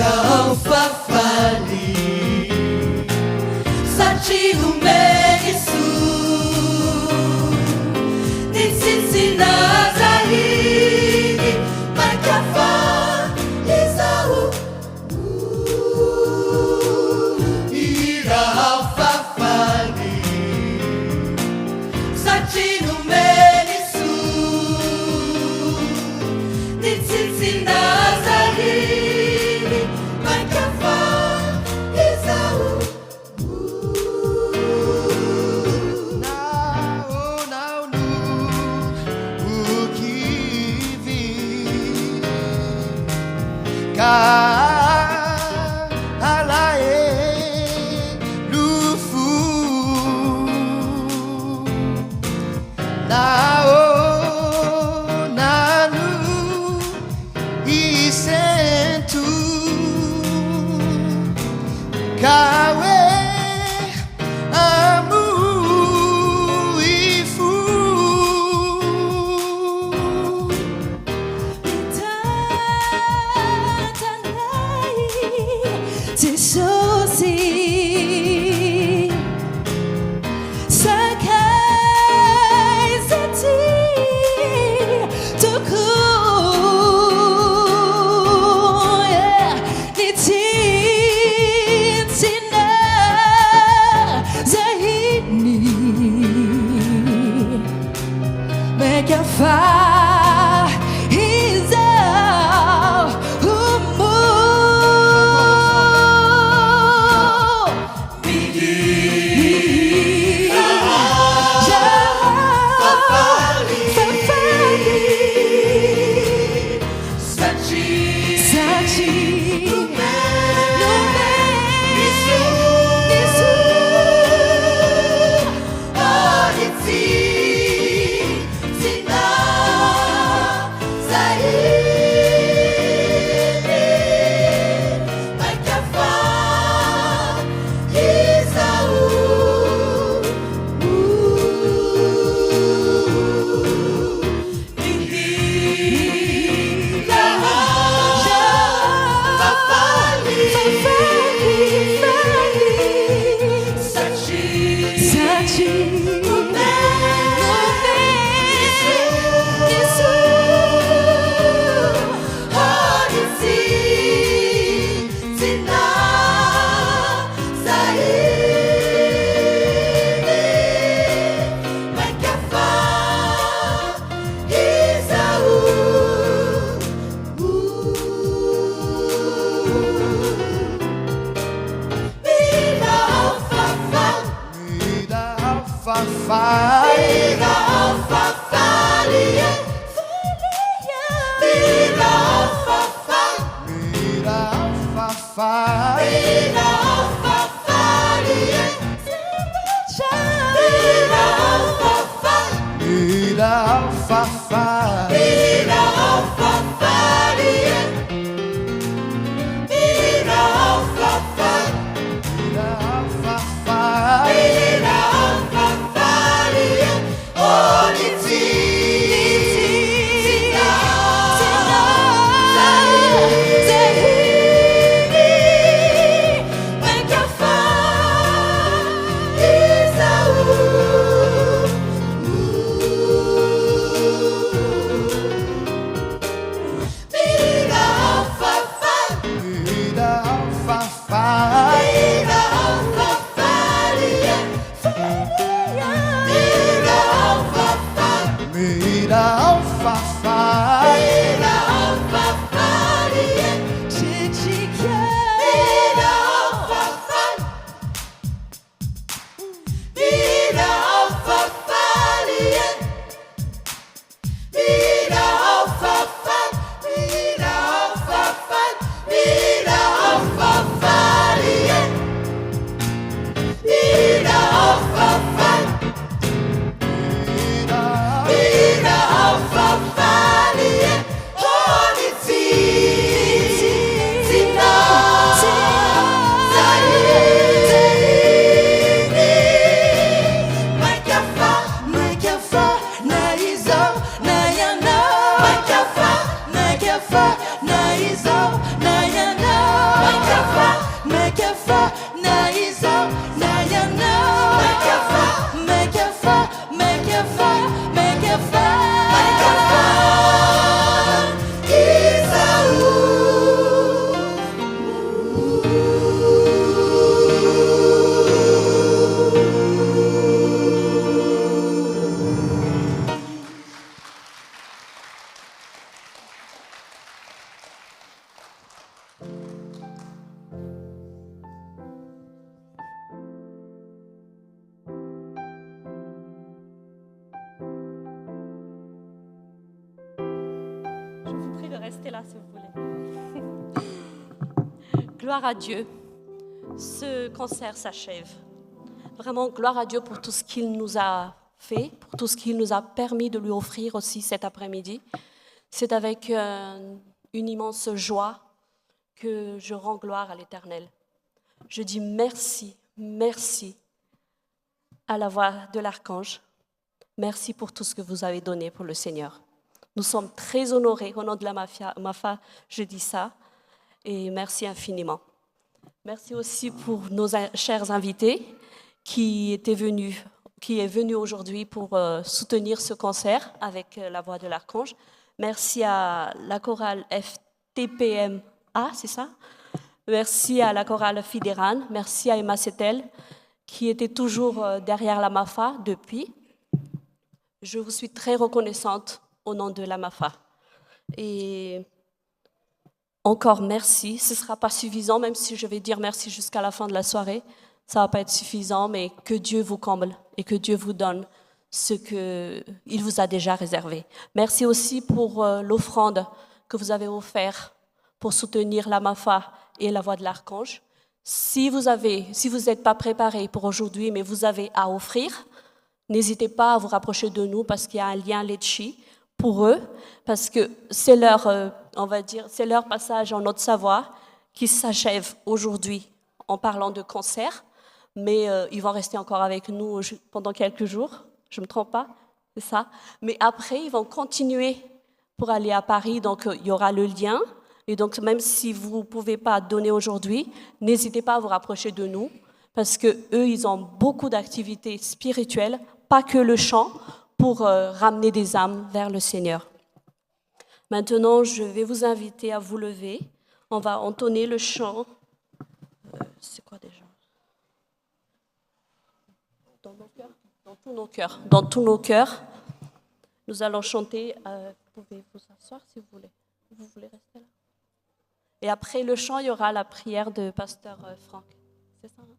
Mekefa, Naisa, Nayana. Mekefa, Mekefa, Mekefa, Mekefa. Je vous prie de rester là si vous voulez. Gloire à Dieu. Ce concert s'achève. Vraiment, gloire à Dieu pour tout ce qu'il nous a fait, pour tout ce qu'il nous a permis de lui offrir aussi cet après-midi. C'est avec une immense joie que je rends gloire à l'Éternel. Je dis merci, merci à la voix de l'archange. Merci pour tout ce que vous avez donné pour le Seigneur. Nous sommes très honorés. Au nom de la MAFA, je dis ça. Et merci infiniment. Merci aussi pour nos chers invités qui est venu aujourd'hui pour soutenir ce concert avec la voix de l'archange. Merci à la chorale FTPMA, c'est ça? Merci à la chorale Fidéran. Merci à Emma Setel qui était toujours derrière la MAFA depuis. Je vous suis très reconnaissante au nom de la MAFA. Et encore merci. Ce ne sera pas suffisant, même si je vais dire merci jusqu'à la fin de la soirée. Ça ne va pas être suffisant, mais que Dieu vous comble et que Dieu vous donne ce qu'il vous a déjà réservé. Merci aussi pour l'offrande que vous avez offerte pour soutenir la MAFA et la voix de l'archange. Si vous n'êtes pas préparé pour aujourd'hui, mais vous avez à offrir, n'hésitez pas à vous rapprocher de nous parce qu'il y a un lien Letchi pour eux, parce que c'est leur, c'est leur passage en Haute-Savoie qui s'achève aujourd'hui en parlant de concert, mais ils vont rester encore avec nous pendant quelques jours, je ne me trompe pas, c'est ça. Mais après, ils vont continuer pour aller à Paris, donc il y aura le lien. Et donc, même si vous ne pouvez pas donner aujourd'hui, n'hésitez pas à vous rapprocher de nous, parce qu'eux, ils ont beaucoup d'activités spirituelles, pas que le chant, pour ramener des âmes vers le Seigneur. Maintenant, je vais vous inviter à vous lever. On va entonner le chant. C'est quoi déjà? Dans nos cœurs. Dans tous nos cœurs. Dans tous nos cœurs. Nous allons chanter. Vous pouvez vous asseoir si vous voulez. Vous voulez rester là? Et après le chant, il y aura la prière de pasteur Franck. C'est ça, hein?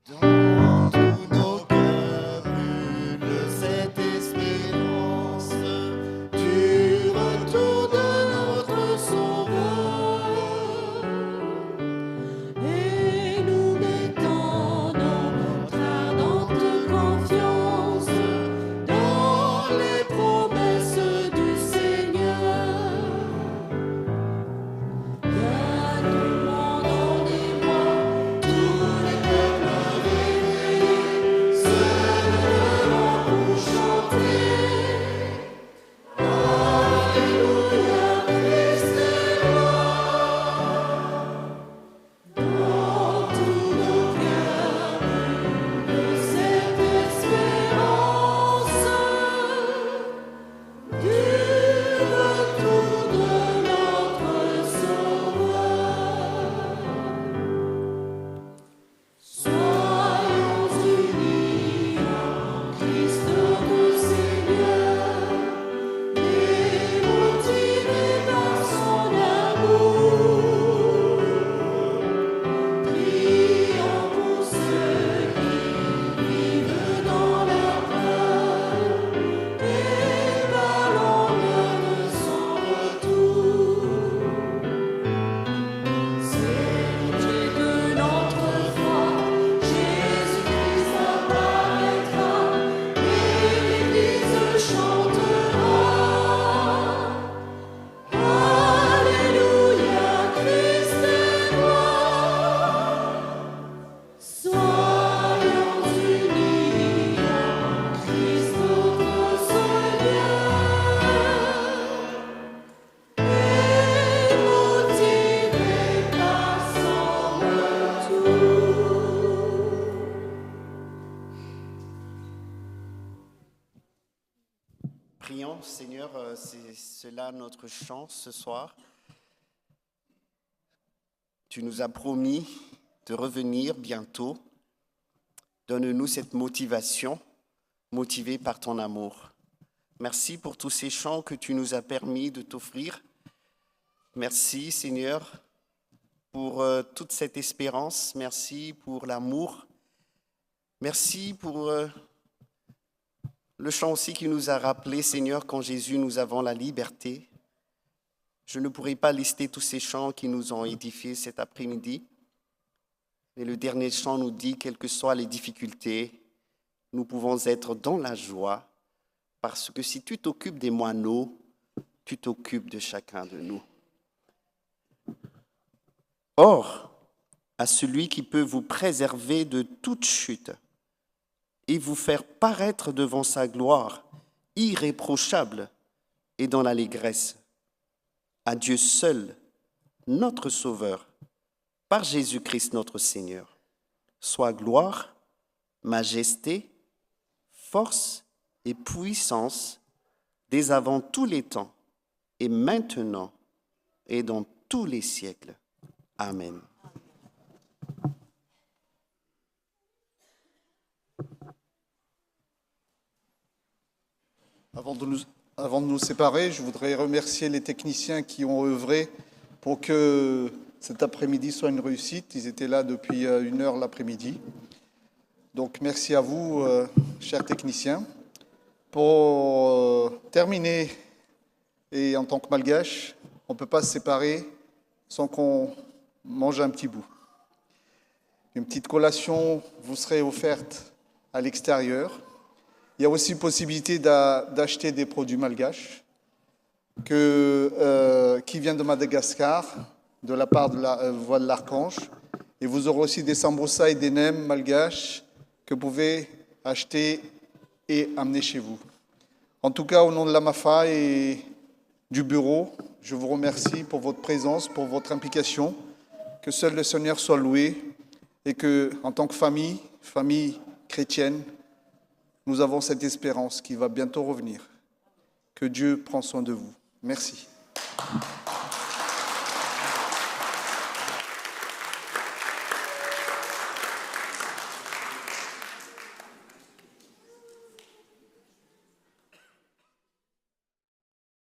Dans Seigneur, c'est cela notre chant ce soir. Tu nous as promis de revenir bientôt. Donne-nous cette motivation, motivée par ton amour. Merci pour tous ces chants que tu nous as permis de t'offrir. Merci, Seigneur, pour toute cette espérance. Merci pour l'amour. Merci pour le chant aussi qui nous a rappelé, Seigneur, qu'en Jésus, nous avons la liberté. Je ne pourrai pas lister tous ces chants qui nous ont édifiés cet après-midi. Mais le dernier chant nous dit, quelles que soient les difficultés, nous pouvons être dans la joie, parce que si tu t'occupes des moineaux, tu t'occupes de chacun de nous. Or, à celui qui peut vous préserver de toute chute et vous faire paraître devant sa gloire irréprochable et dans l'allégresse, à Dieu seul, notre Sauveur, par Jésus-Christ notre Seigneur, soit gloire, majesté, force et puissance dès avant tous les temps et maintenant et dans tous les siècles. Amen. Avant de nous séparer, je voudrais remercier les techniciens qui ont œuvré pour que cet après-midi soit une réussite. Ils étaient là depuis 1h l'après-midi. Donc merci à vous, chers techniciens. Pour terminer, et en tant que malgache, on ne peut pas se séparer sans qu'on mange un petit bout. Une petite collation vous serait offerte à l'extérieur. Il y a aussi possibilité d'acheter des produits malgaches qui viennent de Madagascar, de la part de la voie de l'Archange. Et vous aurez aussi des sambosa et des nems malgaches que vous pouvez acheter et amener chez vous. En tout cas, au nom de la MAFA et du bureau, je vous remercie pour votre présence, pour votre implication. Que seul le Seigneur soit loué et que, en tant que famille chrétienne, nous avons cette espérance qui va bientôt revenir. Que Dieu prenne soin de vous. Merci.